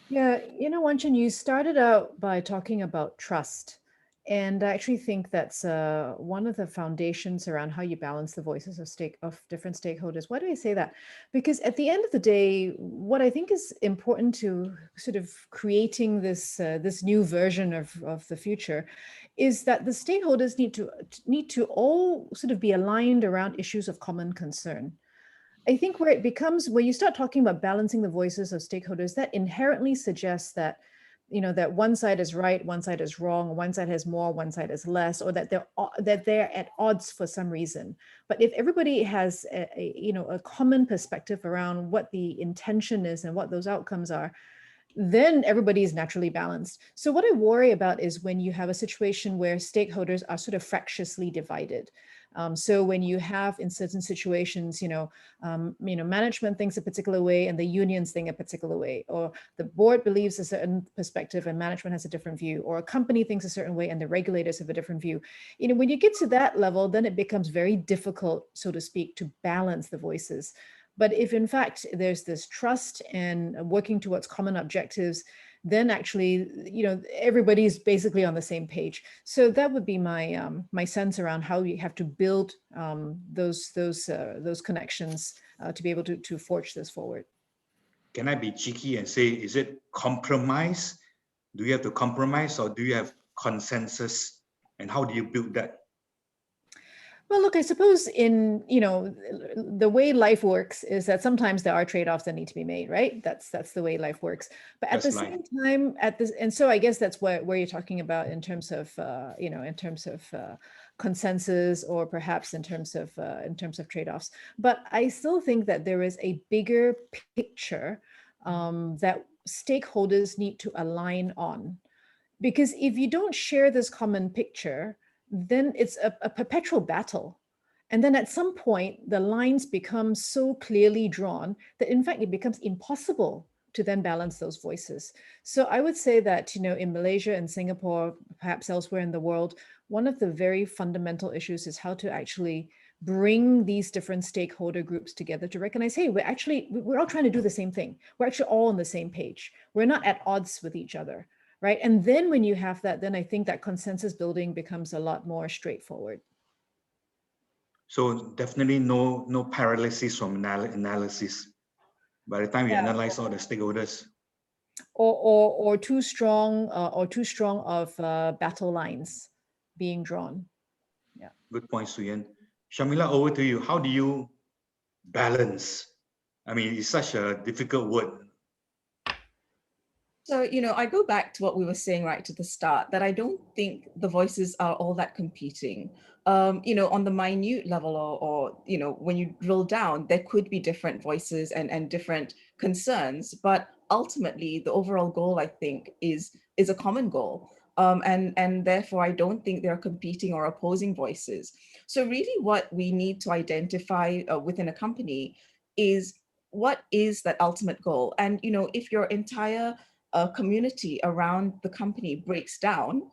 Yeah, Uantchern, you started out by talking about trust. And I actually think that's one of the foundations around how you balance the voices of different stakeholders. Why do I say that? Because at the end of the day, what I think is important to sort of creating this this new version of the future is that the stakeholders need to all sort of be aligned around issues of common concern. I think where it becomes, when you start talking about balancing the voices of stakeholders, that inherently suggests that, that one side is right, one side is wrong, one side has more, one side is less, or that they're at odds for some reason. But if everybody has a common perspective around what the intention is and what those outcomes are, then everybody is naturally balanced. So what I worry about is when you have a situation where stakeholders are sort of fractiously divided. So when you have in certain situations, management thinks a particular way and the unions think a particular way, or the board believes a certain perspective and management has a different view, or a company thinks a certain way and the regulators have a different view. When you get to that level, then it becomes very difficult, so to speak, to balance the voices. But if in fact there's this trust and working towards common objectives, then actually, everybody's basically on the same page. So that would be my my sense around how you have to build those connections to be able to forge this forward. Can I be cheeky and say, is it compromise? Do you have to compromise, or do you have consensus? And how do you build that? Well, look, I suppose in, the way life works is that sometimes there are trade-offs that need to be made, right? That's the way life works. But at the same time, and so I guess that's where you're talking about in terms of, consensus, or perhaps in terms of trade-offs. But I still think that there is a bigger picture that stakeholders need to align on. Because if you don't share this common picture, then it's a perpetual battle. And then at some point, the lines become so clearly drawn that in fact, it becomes impossible to then balance those voices. So I would say that, in Malaysia and Singapore, perhaps elsewhere in the world, one of the very fundamental issues is how to actually bring these different stakeholder groups together to recognize, hey, we're all trying to do the same thing. We're actually all on the same page. We're not at odds with each other. Right. And then when you have that, then I think that consensus building becomes a lot more straightforward. So definitely no paralysis from analysis by the time you analyze all the stakeholders. Or too strong of battle lines being drawn. Yeah. Good point, Suyen. Sharmila, over to you. How do you balance? I mean, it's such a difficult word. So, I go back to what we were saying right to the start, that I don't think the voices are all that competing. On the minute level, or when you drill down, there could be different voices and different concerns, but ultimately the overall goal, I think, is a common goal. And therefore, I don't think there are competing or opposing voices. So really what we need to identify within a company is, what is that ultimate goal? And, if your entire community around the company breaks down,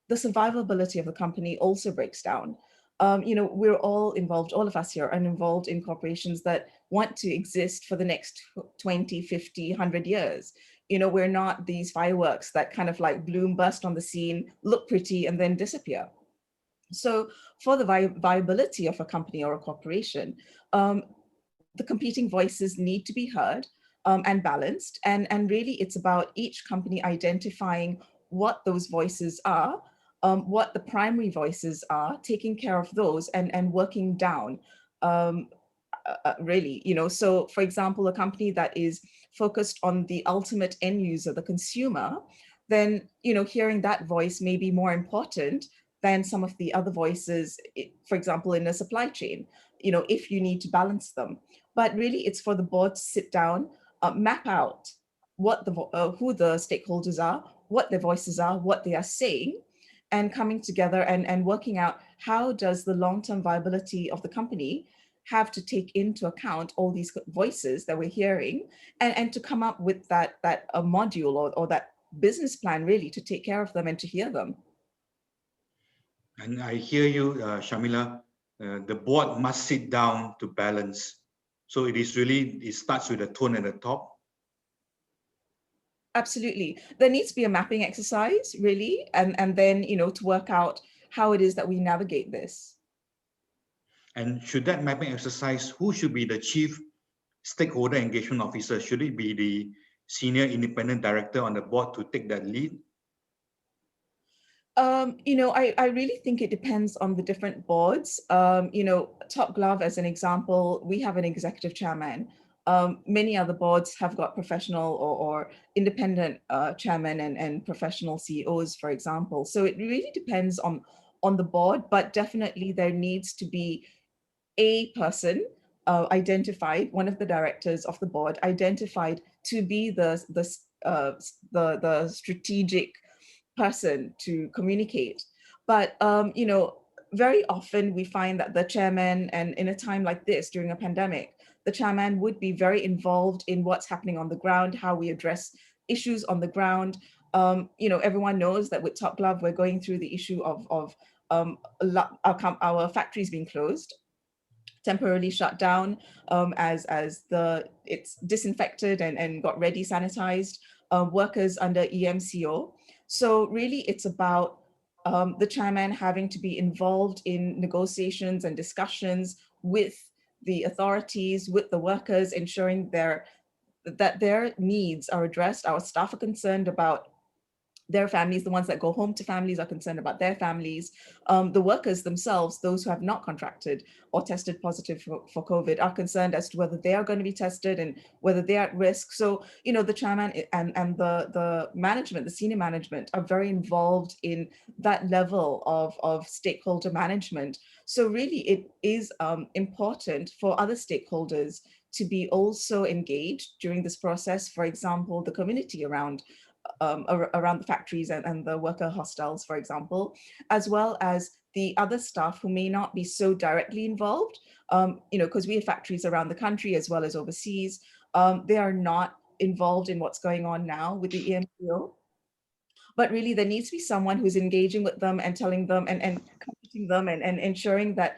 the survivability of the company also breaks down. We're all involved, all of us here are involved in corporations that want to exist for the next 20, 50, 100 years. we're not these fireworks that kind of like bloom, burst on the scene, look pretty, and then disappear. So for the viability of a company or a corporation, the competing voices need to be heard and balanced. And really, it's about each company identifying what those voices are, what the primary voices are, taking care of those, and working down. Really, so for example, a company that is focused on the ultimate end user, the consumer, then, hearing that voice may be more important than some of the other voices, for example, in a supply chain, if you need to balance them. But really, it's for the board to sit down, map out what who the stakeholders are, what their voices are, what they are saying, and coming together and working out how does the long-term viability of the company have to take into account all these voices that we're hearing, and to come up with that a module or that business plan really to take care of them and to hear them. And I hear you, Sharmila, the board must sit down to balance. So it starts with the tone at the top. Absolutely. There needs to be a mapping exercise, really, and then, to work out how it is that we navigate this. And should that mapping exercise, who should be the chief stakeholder engagement officer? Should it be the senior independent director on the board to take that lead? I really think it depends on the different boards. Top Glove, as an example, we have an executive chairman. Many other boards have got professional or independent chairmen and professional CEOs, for example. So it really depends on the board, but definitely there needs to be a person identified, one of the directors of the board identified to be the strategic person to communicate. But very often we find that the chairman, and in a time like this during a pandemic, the chairman would be very involved in what's happening on the ground, how we address issues on the ground. Everyone knows that with Top Glove, we're going through the issue of our factories being closed, temporarily shut down, as it's disinfected and got ready sanitized, workers under EMCO. So really it's about the chairman having to be involved in negotiations and discussions with the authorities, with the workers, ensuring that their needs are addressed. Our staff are concerned about their families, the ones that go home to families are concerned about their families. The workers themselves, those who have not contracted or tested positive for COVID, are concerned as to whether they are going to be tested and whether they're at risk. So, the chairman and the management, the senior management, are very involved in that level of stakeholder management. So really it is important for other stakeholders to be also engaged during this process. For example, the community around the factories and the worker hostels, for example, as well as the other staff who may not be so directly involved, because we have factories around the country as well as overseas. They are not involved in what's going on now with the EMCO. But really there needs to be someone who's engaging with them and telling them and comforting them and ensuring that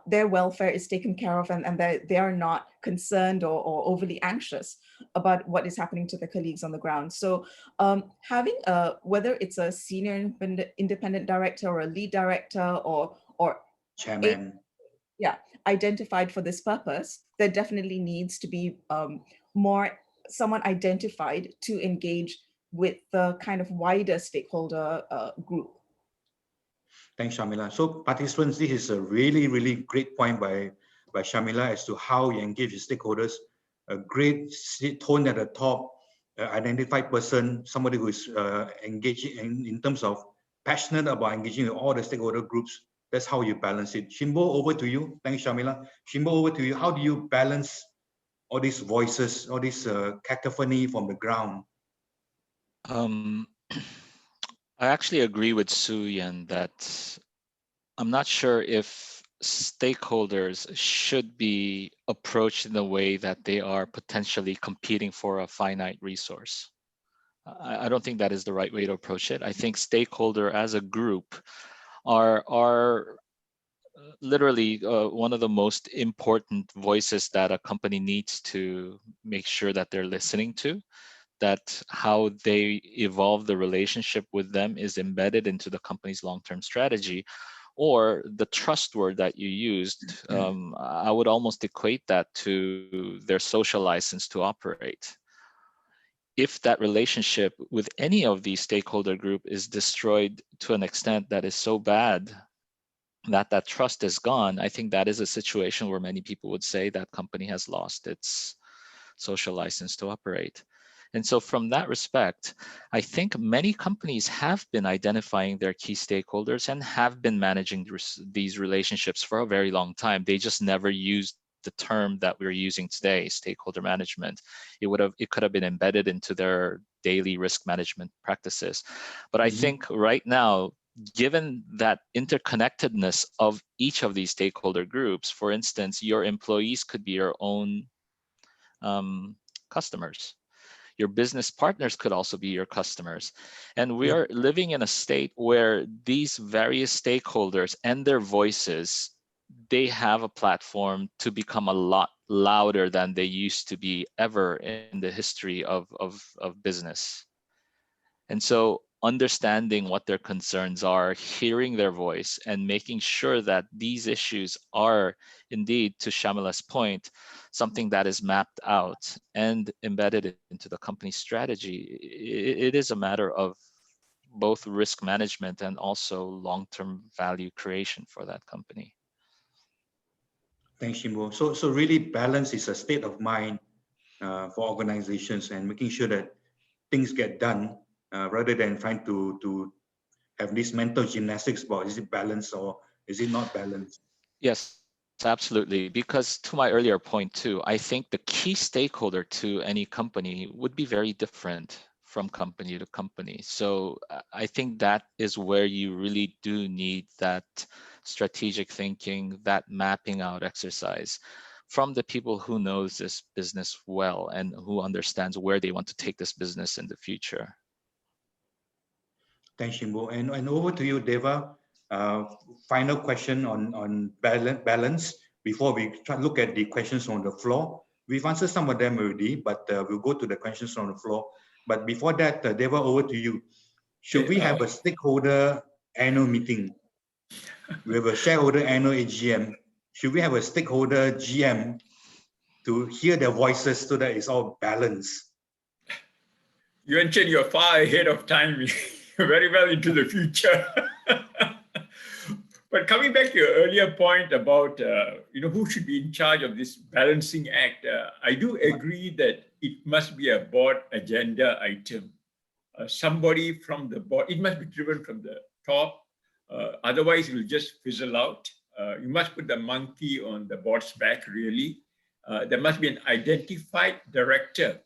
their welfare is taken care of and that they are not concerned or overly anxious about what is happening to their colleagues on the ground. So having whether it's a senior independent director or a lead director or chairman, identified for this purpose, there definitely needs to be someone identified to engage with the kind of wider stakeholder group. Thanks, Sharmila. So participants, this is a really, really great point by Sharmila as to how you engage with stakeholders. A great tone at the top, identified person, somebody who is engaging in terms of passionate about engaging with all the stakeholder groups. That's how you balance it. Shimbo, over to you. Thanks, Sharmila. Shimbo, over to you. How do you balance all these voices, all this cacophony from the ground? I actually agree with Su Yan that I'm not sure if stakeholders should be approached in the way that they are potentially competing for a finite resource. I don't think that is the right way to approach it. I think stakeholder as a group are literally one of the most important voices that a company needs to make sure that they're listening to. that how they evolve the relationship with them is embedded into the company's long-term strategy, or the trust word that you used, I would almost equate that to their social license to operate. If that relationship with any of these stakeholder group is destroyed to an extent that is so bad that that trust is gone, I think that is a situation where many people would say that company has lost its social license to operate. And so from that respect, I think many companies have been identifying their key stakeholders and have been managing these relationships for a very long time. They just never used the term that we're using today, stakeholder management. It could have been embedded into their daily risk management practices. But I think right now, given that interconnectedness of each of these stakeholder groups, for instance, your employees could be your own customers. Your business partners could also be your customers. And we are living in a state where these various stakeholders and their voices, they have a platform to become a lot louder than they used to be ever in the history of business. And so understanding what their concerns are, hearing their voice, and making sure that these issues are indeed, to Shamila's point, something that is mapped out and embedded into the company's strategy. It is a matter of both risk management and also long-term value creation for that company. Thanks, Shimbo. So really, balance is a state of mind for organizations, and making sure that things get done rather than trying to have this mental gymnastics about is it balanced or is it not balanced? Yes, absolutely. Because to my earlier point too, I think the key stakeholder to any company would be very different from company to company. So I think that is where you really do need that strategic thinking, that mapping out exercise from the people who knows this business well and who understands where they want to take this business in the future. Thanks, Shimbo. And over to you, Deva. Final question on balance before we try to look at the questions on the floor. We've answered some of them already, but we'll go to the questions on the floor. But before that, Deva, over to you. Should we have a stakeholder annual meeting? We have a shareholder annual AGM. Should we have a stakeholder GM to hear their voices so that it's all balanced? Uantchern, you're far ahead of time. You're very well into the future. But coming back to your earlier point about who should be in charge of this balancing act, I do agree that it must be a board agenda item. Somebody from the board, it must be driven from the top. Otherwise, it will just fizzle out. You must put the monkey on the board's back, really. There must be an identified director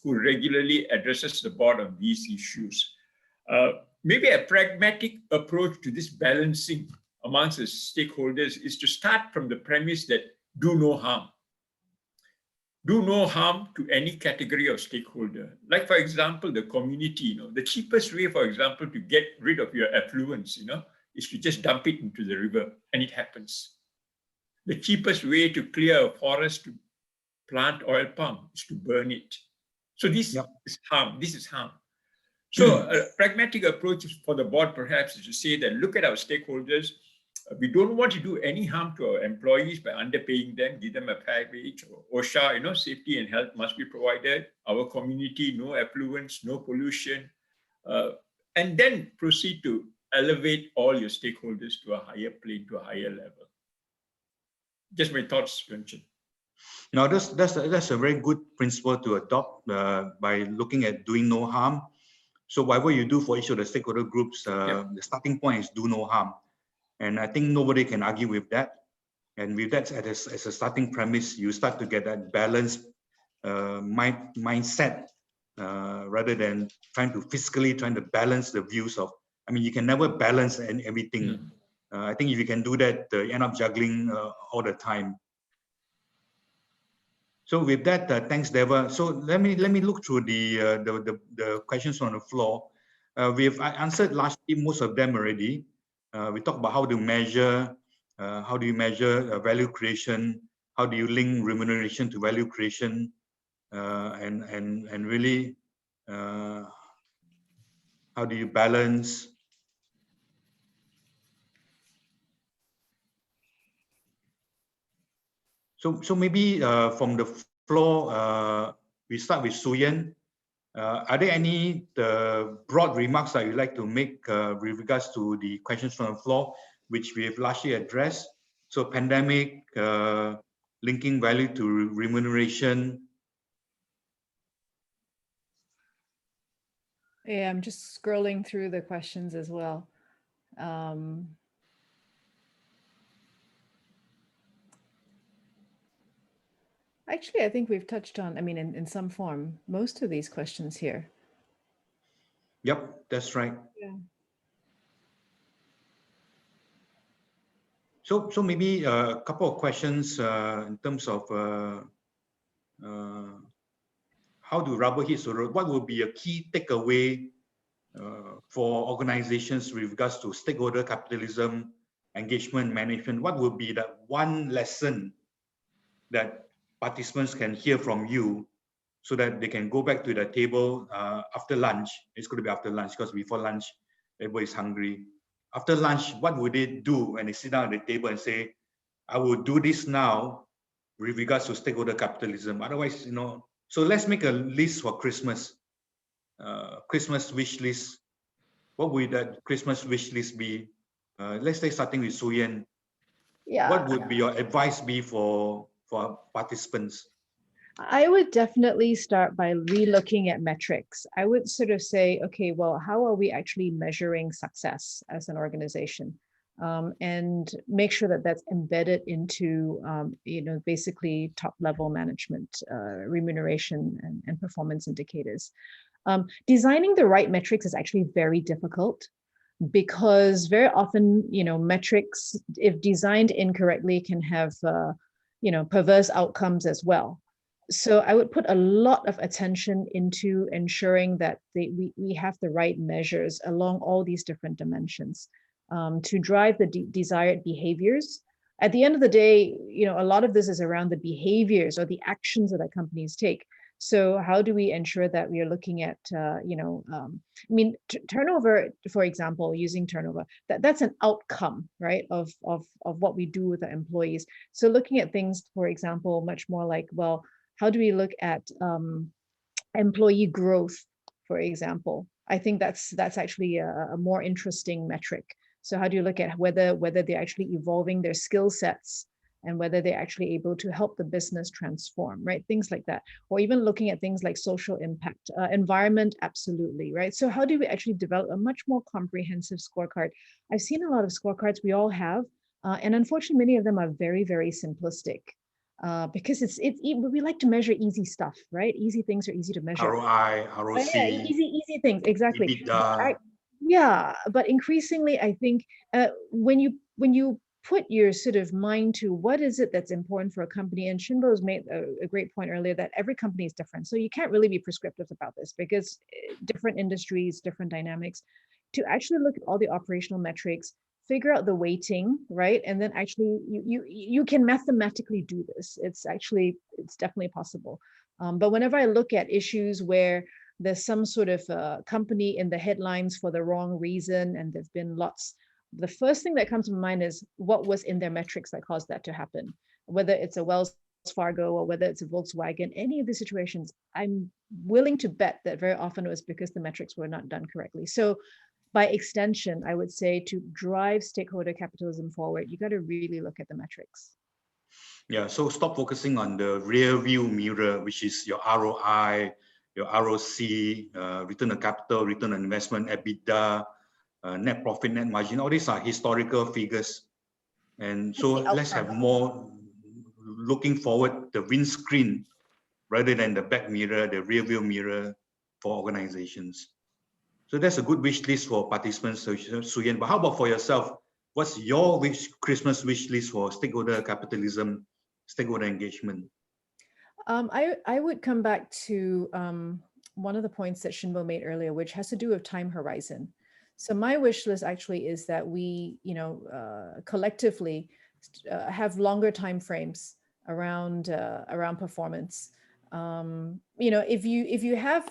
who regularly addresses the board on these issues. Maybe a pragmatic approach to this balancing amongst the stakeholders is to start from the premise that do no harm. Do no harm to any category of stakeholder. Like, for example, the community, the cheapest way, for example, to get rid of your affluence, is to just dump it into the river, and it happens. The cheapest way to clear a forest to plant oil palm is to burn it. So this is harm. This is harm. So a pragmatic approach for the board perhaps is to say that look at our stakeholders. We don't want to do any harm to our employees by underpaying them, give them a fair wage, or OSHA, safety and health must be provided. Our community, no affluence, no pollution. And then proceed to elevate all your stakeholders to a higher plane, to a higher level. Just my thoughts, Uantchern. Now, that's a very good principle to adopt by looking at doing no harm. So whatever you do for each of the stakeholder groups, the starting point is do no harm. And I think nobody can argue with that. And with that as a starting premise, you start to get that balanced mindset rather than trying to balance the views of, you can never balance everything. I think if you can do that, you end up juggling all the time. So with that, thanks, Deva. So let me look through the questions on the floor. We've answered largely most of them already. We talked about how do you measure value creation, how do you link remuneration to value creation, and really How do you balance? So maybe from the floor, we start with Suyen. Are there any broad remarks that you'd like to make with regards to the questions from the floor, which we have largely addressed? So pandemic, linking value to remuneration. Yeah, I'm just scrolling through the questions as well. Actually, I think we've touched on, I mean, in some form, most of these questions here. Yep, that's right. Yeah. So maybe a couple of questions in terms of how do rubber hits the road? What would be a key takeaway for organizations with regards to stakeholder capitalism, engagement management? What would be that one lesson that participants can hear from you so that they can go back to the table after lunch? It's going to be after lunch because before lunch, everybody's hungry. After lunch, what would they do when they sit down at the table and say, I will do this now with regards to stakeholder capitalism? Otherwise, you know, so let's make a list for Christmas. Christmas wish list. What would that Christmas wish list be? Let's say starting with Suyen. Yeah. What would be your advice be for participants? I would definitely start by re-looking at metrics. I would sort of say, okay, well, how are we actually measuring success as an organization? And make sure that that's embedded into, you know, basically top level management, remuneration and performance indicators. Designing the right metrics is actually very difficult because very often, you know, metrics, if designed incorrectly, can have, you know, perverse outcomes as well. So I would put a lot of attention into ensuring that we have the right measures along all these different dimensions to drive the desired behaviors. At the end of the day, you know, a lot of this is around the behaviors or the actions that companies take. So how do we ensure that we are looking at, you know, I mean, turnover, for example, using turnover, that's an outcome, right, of what we do with the employees. So looking at things, for example, much more like, well, how do we look at employee growth, for example? I think that's actually a more interesting metric. So how do you look at whether they're actually evolving their skill sets and whether they're actually able to help the business transform, right? Things like that. Or even looking at things like social impact, environment, absolutely, right? So how do we actually develop a much more comprehensive scorecard? I've seen a lot of scorecards we all have, and unfortunately, many of them are very, very simplistic. Because we like to measure easy stuff, right? Easy things are easy to measure. ROI, ROC, yeah, easy things, exactly. EBITDA. Yeah, but increasingly, I think when you put your sort of mind to what is it that's important for a company, and Shinbo's made a great point earlier that every company is different, so you can't really be prescriptive about this because different industries, different dynamics. To actually look at all the operational metrics, figure out the weighting, right? And then actually you can mathematically do this. It's definitely possible. But whenever I look at issues where there's some sort of company in the headlines for the wrong reason, and there've been lots, the first thing that comes to mind is what was in their metrics that caused that to happen. Whether it's a Wells Fargo or whether it's a Volkswagen, any of the situations, I'm willing to bet that very often it was because the metrics were not done correctly. So by extension, I would say to drive stakeholder capitalism forward, you got to really look at the metrics. Yeah, so stop focusing on the rear view mirror, which is your ROI, your ROC, return on capital, return on investment, EBITDA, net profit, net margin. All these are historical figures. And so let's have more looking forward, the windscreen rather than the back mirror, the rear view mirror for organizations. So that's a good wish list for participants, Suyen. But how about for yourself? What's your Christmas wish list for stakeholder capitalism, stakeholder engagement? I would come back to one of the points that Shinbo made earlier, which has to do with time horizon. So my wish list actually is that we, you know, collectively have longer time frames around performance. You know, if you have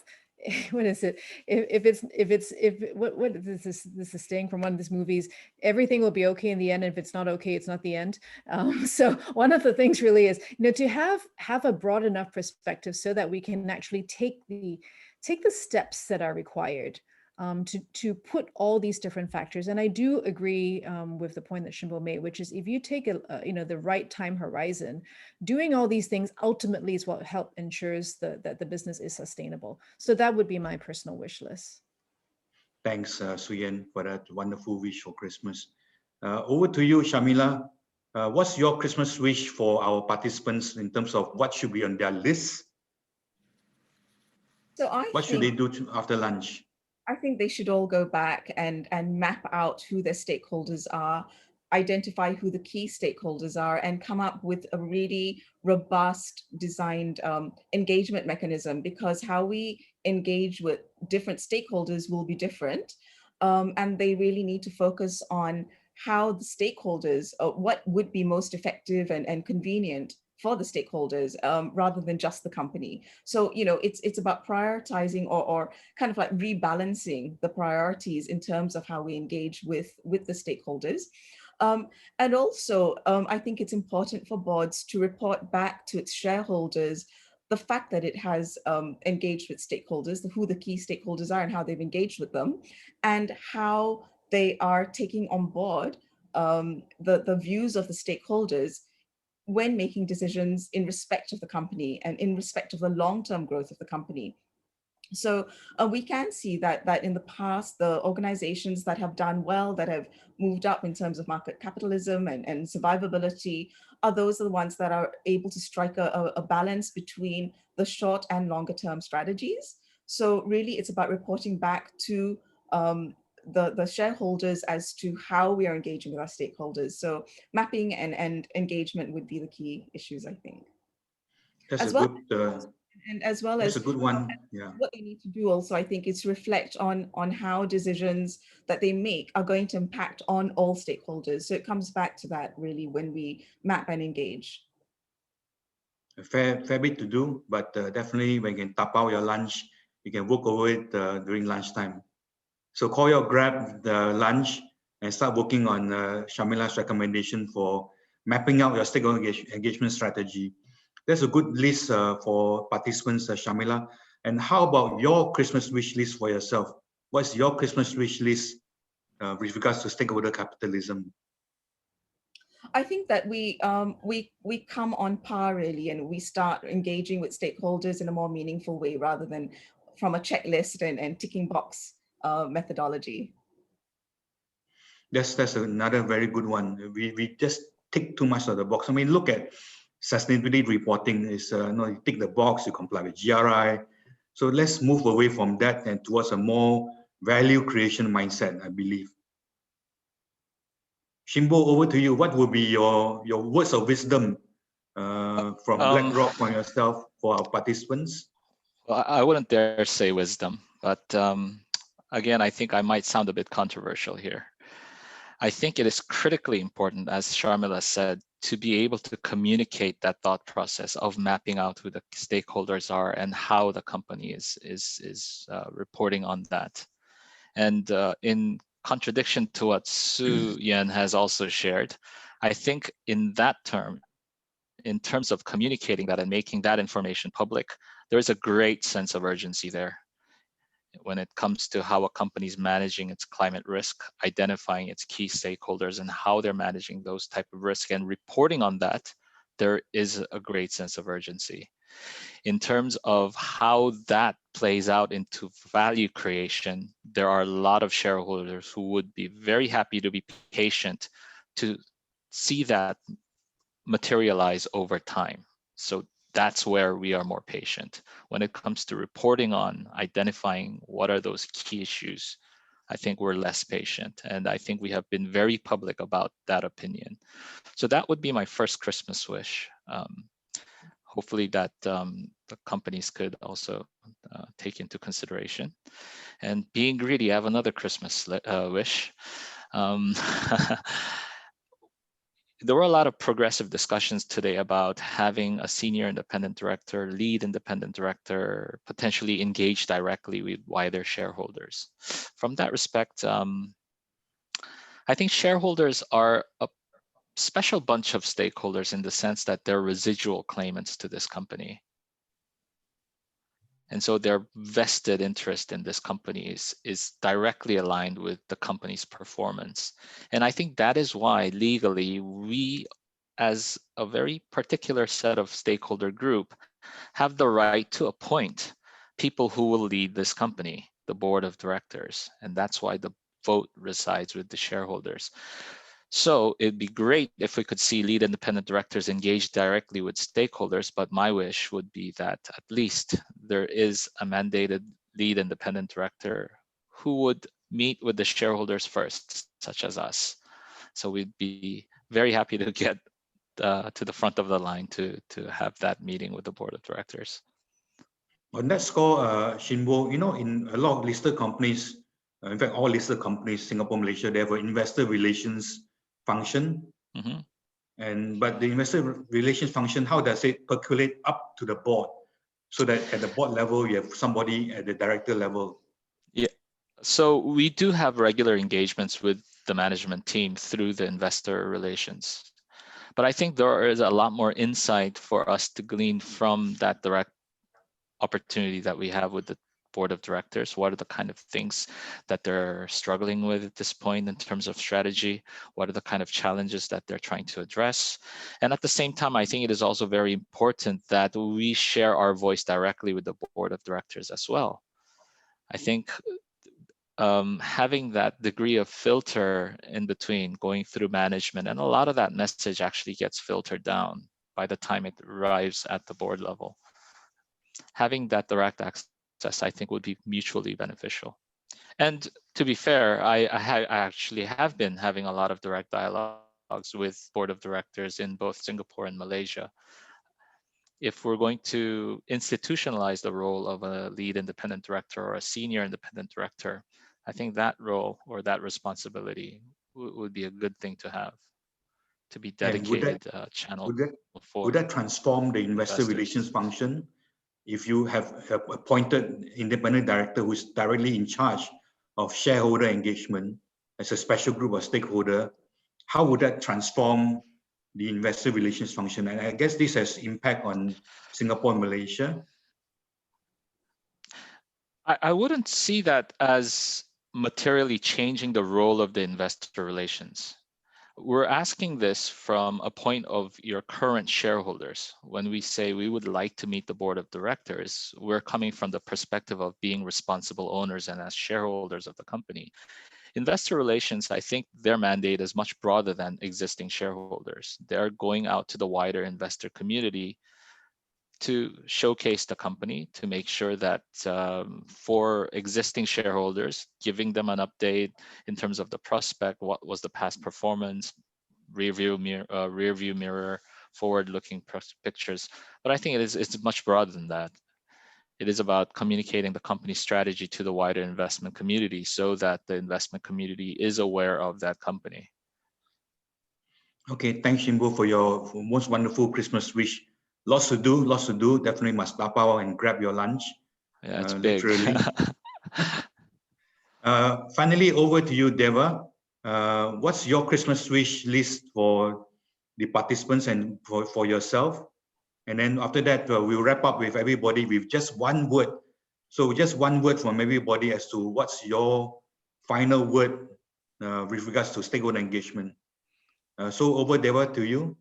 what is it? What this is staying from one of these movies. Everything will be okay in the end. And if it's not okay, it's not the end. So one of the things really is, to have a broad enough perspective so that we can actually take the steps that are required to put all these different factors. And I do agree with the point that Shimbo made, which is if you take the right time horizon, doing all these things ultimately is what ensures that the business is sustainable. So that would be my personal wish list. Thanks, Suyen, for that wonderful wish for Christmas. Over to you, Sharmila. What's your Christmas wish for our participants in terms of what should be on their list? So what should they do after lunch? I think they should all go back and map out who their stakeholders are, identify who the key stakeholders are, and come up with a really robust designed engagement mechanism, because how we engage with different stakeholders will be different. And they really need to focus on how the stakeholders, what would be most effective and convenient for the stakeholders, rather than just the company. So, it's about prioritizing or kind of like rebalancing the priorities in terms of how we engage with the stakeholders. And also, I think it's important for boards to report back to its shareholders the fact that it has engaged with stakeholders, who the key stakeholders are and how they've engaged with them, and how they are taking on board the views of the stakeholders when making decisions in respect of the company and in respect of the long-term growth of the company. So we can see that in the past, the organizations that have done well, that have moved up in terms of market capitalism and survivability, are those the ones that are able to strike a balance between the short and longer term strategies. So really, it's about reporting back to the shareholders as to how we are engaging with our stakeholders. So mapping and engagement would be the key issues, I think. That's as a well, good. and as well that's as a good one. Yeah. what they need to do also, I think, is reflect on how decisions that they make are going to impact on all stakeholders. So it comes back to that really when we map and engage. A fair bit to do, but definitely when you can tap out your lunch, you can work over it during lunchtime. So call your grab the lunch and start working on Sharmila's recommendation for mapping out your stakeholder engagement strategy. That's a good list for participants, Sharmila. And how about your Christmas wish list for yourself? What's your Christmas wish list with regards to stakeholder capitalism? I think that we come on par really, and we start engaging with stakeholders in a more meaningful way rather than from a checklist and ticking box methodology. That's another very good one. We just tick too much of the box. I mean, look at sustainability reporting. Is you tick the box, you comply with GRI. So let's move away from that and towards a more value creation mindset, I believe. Shimbo, over to you. What would be your words of wisdom from BlackRock, from yourself, for our participants? Well, I wouldn't dare say wisdom, but again, I think I might sound a bit controversial here. I think it is critically important, as Sharmila said, to be able to communicate that thought process of mapping out who the stakeholders are and how the company is reporting on that. And in contradiction to what Su-Yen has also shared, I think in terms of communicating that and making that information public, there is a great sense of urgency there when it comes to how a company is managing its climate risk, identifying its key stakeholders and how they're managing those type of risk and reporting on that. There is a great sense of urgency. In terms of how that plays out into value creation, there are a lot of shareholders who would be very happy to be patient to see that materialize over time. So that's where we are more patient. When it comes to reporting on identifying what are those key issues, I think we're less patient. And I think we have been very public about that opinion. So that would be my first Christmas wish. Hopefully that the companies could also take into consideration. And being greedy, I have another Christmas wish. there were a lot of progressive discussions today about having a senior independent director, lead independent director, potentially engage directly with wider shareholders. From that respect, I think shareholders are a special bunch of stakeholders in the sense that they're residual claimants to this company. And so their vested interest in this company is directly aligned with the company's performance. And I think that is why legally we, as a very particular set of stakeholder group, have the right to appoint people who will lead this company, the board of directors. And that's why the vote resides with the shareholders. So it'd be great if we could see lead independent directors engage directly with stakeholders, but my wish would be that at least there is a mandated lead independent director who would meet with the shareholders first, such as us. So we'd be very happy to get to the front of the line to have that meeting with the board of directors. On that score, Shinbo, you know, in a lot of listed companies, in fact, all listed companies, Singapore, Malaysia, they have an investor relations function. But the investor relations function, how does it percolate up to the board so that at the board level, you have somebody at the director level? Yeah, so we do have regular engagements with the management team through the investor relations. But I think there is a lot more insight for us to glean from that direct opportunity that we have with the board of directors. What are the kind of things that they're struggling with at this point in terms of strategy? What are the kind of challenges that they're trying to address? And at the same time, I think it is also very important that we share our voice directly with the board of directors as well. I think having that degree of filter in between going through management, and a lot of that message actually gets filtered down by the time it arrives at the board level. Having that direct access, I think, would be mutually beneficial. And to be fair, I actually have been having a lot of direct dialogues with board of directors in both Singapore and Malaysia. If we're going to institutionalize the role of a lead independent director or a senior independent director, I think that role or that responsibility would be a good thing to have, to be dedicated channel. Would that transform the investor relations function? If you have appointed independent director who's directly in charge of shareholder engagement as a special group of stakeholder, how would that transform the investor relations function? And I guess this has impact on Singapore and Malaysia. I wouldn't see that as materially changing the role of the investor relations. We're asking this from a point of your current shareholders. When we say we would like to meet the board of directors, we're coming from the perspective of being responsible owners and as shareholders of the company. Investor relations, I think their mandate is much broader than existing shareholders. They're going out to the wider investor community to showcase the company, to make sure that for existing shareholders, giving them an update in terms of the prospect, what was the past performance, rear view mirror, forward-looking pictures. But I think it's much broader than that. It is about communicating the company's strategy to the wider investment community so that the investment community is aware of that company. Okay, thanks, Shinbo, for your most wonderful Christmas wish. Lots to do, lots to do. Definitely must tapao and grab your lunch. Yeah, it's big. Literally. Finally, over to you, Deva. What's your Christmas wish list for the participants and for yourself? And then after that, we'll wrap up with everybody with just one word. So just one word from everybody as to what's your final word with regards to stakeholder engagement. So over, Deva, to you.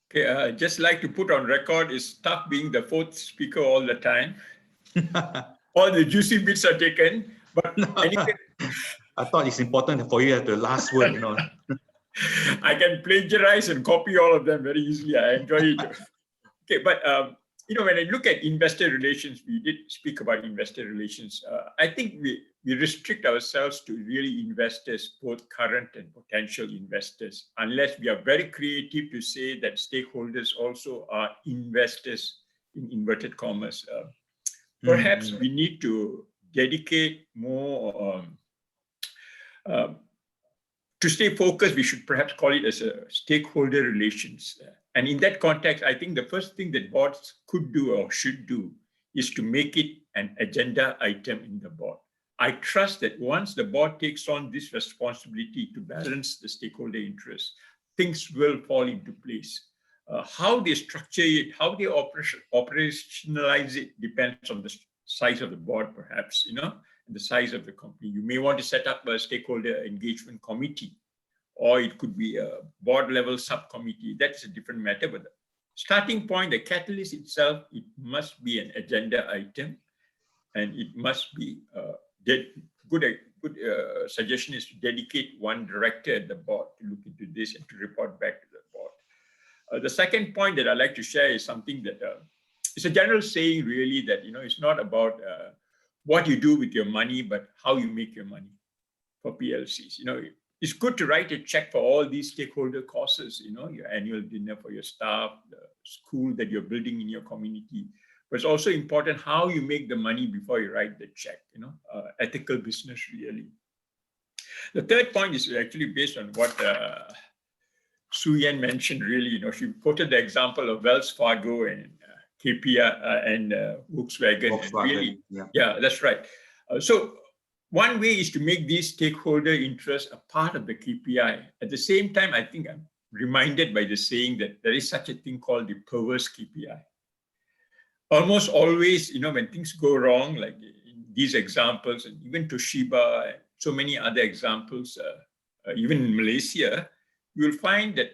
Okay, just like to put on record, it's tough being the fourth speaker all the time. All the juicy bits are taken, but anyway, I thought it's important for you to have the last word, you know. I can plagiarize and copy all of them very easily. I enjoy it. Okay, but you know, when I look at investor relations, we did speak about investor relations. I think we restrict ourselves to really investors, both current and potential investors, unless we are very creative to say that stakeholders also are investors in inverted commas. Perhaps we need to dedicate more to stay focused, we should perhaps call it as a stakeholder relations. And in that context, I think the first thing that boards could do or should do is to make it an agenda item in the board. I trust that once the board takes on this responsibility to balance the stakeholder interests, things will fall into place. How they structure it, how they operationalize it depends on the size of the board, perhaps, and the size of the company. You may want to set up a stakeholder engagement committee, or it could be a board level subcommittee. That's a different matter. But the starting point, the catalyst itself, it must be an agenda item, and it must be good suggestion is to dedicate one director at the board to look into this and to report back to the board. The second point that I'd like to share is something that it's a general saying, really, that it's not about what you do with your money, but how you make your money for PLCs. It's good to write a check for all these stakeholder causes, your annual dinner for your staff, the school that you're building in your community. But it's also important how you make the money before you write the check, ethical business, really. The third point is actually based on what Su-Yen mentioned, really. She quoted the example of Wells Fargo and KPI and Volkswagen. And really, yeah, that's right. So one way is to make these stakeholder interests a part of the KPI. At the same time, I think I'm reminded by the saying that there is such a thing called the perverse KPI. Almost always, when things go wrong, like in these examples, and even Toshiba, and so many other examples, even in Malaysia, you will find that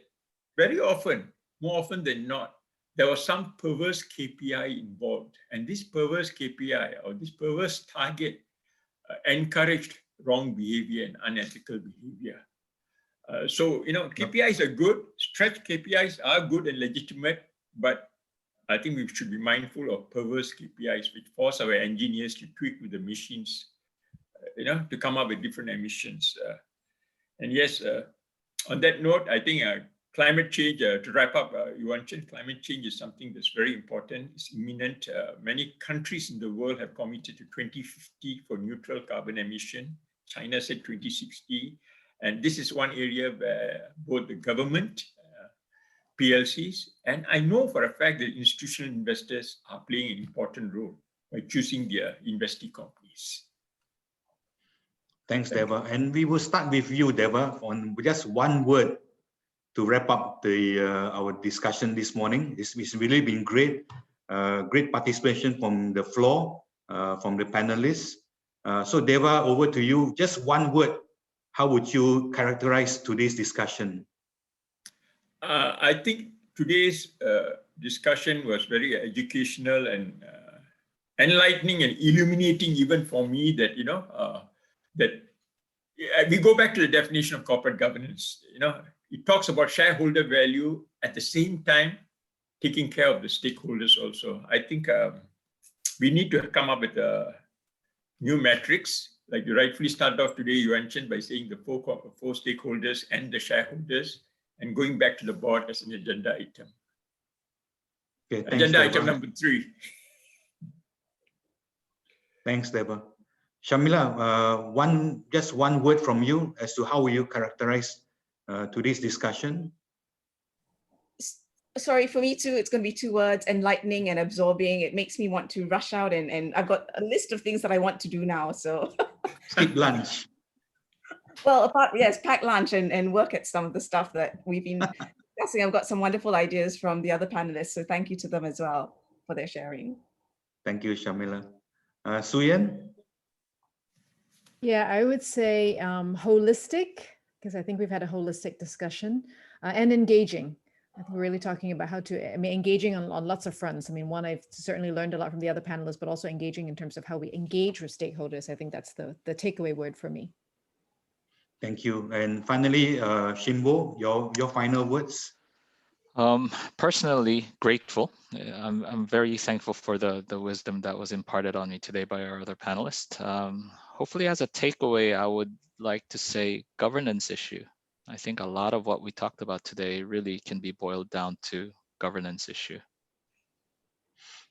very often, more often than not, there was some perverse KPI involved. And this perverse KPI or this perverse target encouraged wrong behavior and unethical behavior. So, KPIs are good, stretch KPIs are good and legitimate, but I think we should be mindful of perverse KPIs, which force our engineers to tweak with the machines, to come up with different emissions. And yes, on that note, I think climate change, to wrap up, Uantchern, climate change is something that's very important. It's imminent. Many countries in the world have committed to 2050 for neutral carbon emission. China said 2060. And this is one area where both the government, PLCs, and I know for a fact that institutional investors are playing an important role by choosing their investee companies. Thanks, Deva. And we will start with you, Deva, on just one word to wrap up our discussion this morning. It's really been great, great participation from the floor, from the panelists. So Deva, over to you. Just one word. How would you characterize today's discussion? I think today's discussion was very educational and enlightening and illuminating, even for me, that that we go back to the definition of corporate governance. It talks about shareholder value at the same time taking care of the stakeholders also. I think we need to come up with new metrics. Like you rightfully started off today, Uantchern, by saying the four stakeholders and the shareholders, and going back to the board as an agenda item. Okay, agenda item number 3. Thanks, Deva. Shamila, just one word from you as to how will you characterize today's discussion? Sorry, for me too, it's going to be 2 words: enlightening and absorbing. It makes me want to rush out, and I've got a list of things that I want to do now. So skip lunch. Well, pack lunch and work at some of the stuff that we've been discussing. I've got some wonderful ideas from the other panelists, so thank you to them as well for their sharing. Thank you, Shamila. Su-Yen? Yeah, I would say holistic, because I think we've had a holistic discussion, and engaging. I think we're really talking about how to, engaging on lots of fronts. One, I've certainly learned a lot from the other panelists, but also engaging in terms of how we engage with stakeholders. I think that's the takeaway word for me. Thank you. And finally, Shimbo, your final words. Personally, grateful. I'm very thankful for the wisdom that was imparted on me today by our other panelists. Hopefully, as a takeaway, I would like to say governance issue. I think a lot of what we talked about today really can be boiled down to governance issue.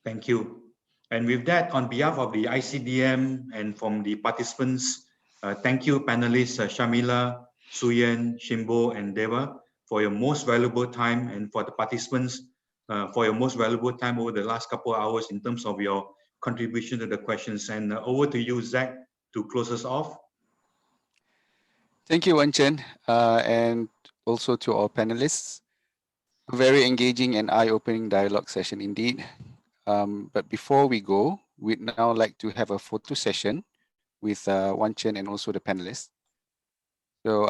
Thank you. And with that, on behalf of the ICDM and from the participants, thank you, panelists Shamila, Suyen, Shimbo, and Deva for your most valuable time, and for the participants for your most valuable time over the last couple of hours in terms of your contribution to the questions. And over to you, Zach, to close us off. Thank you, Uantchern, and also to our panelists. A very engaging and eye-opening dialogue session indeed. But before we go, we'd now like to have a photo session with Uantchern and also the panelists. So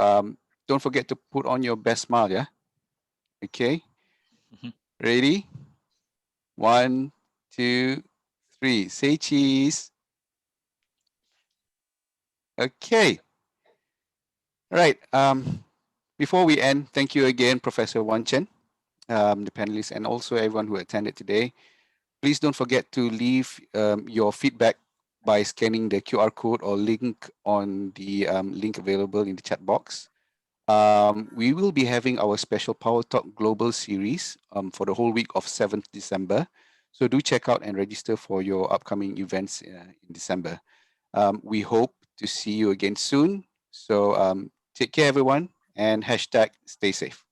don't forget to put on your best smile, yeah? Okay. Ready? 1, 2, 3. Say cheese. Okay. Right. Before we end, thank you again, Professor Uantchern, the panelists, and also everyone who attended today. Please don't forget to leave your feedback by scanning the QR code or link on the link available in the chat box. We will be having our special Power Talk Global series for the whole week of 7th December. So do check out and register for your upcoming events in December. We hope to see you again soon. So take care, everyone, and hashtag stay safe.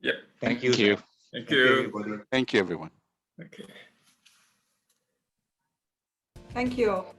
Yep. Thank you. Thank Thank you. you, everybody. Thank you, everyone. Okay. Thank you all.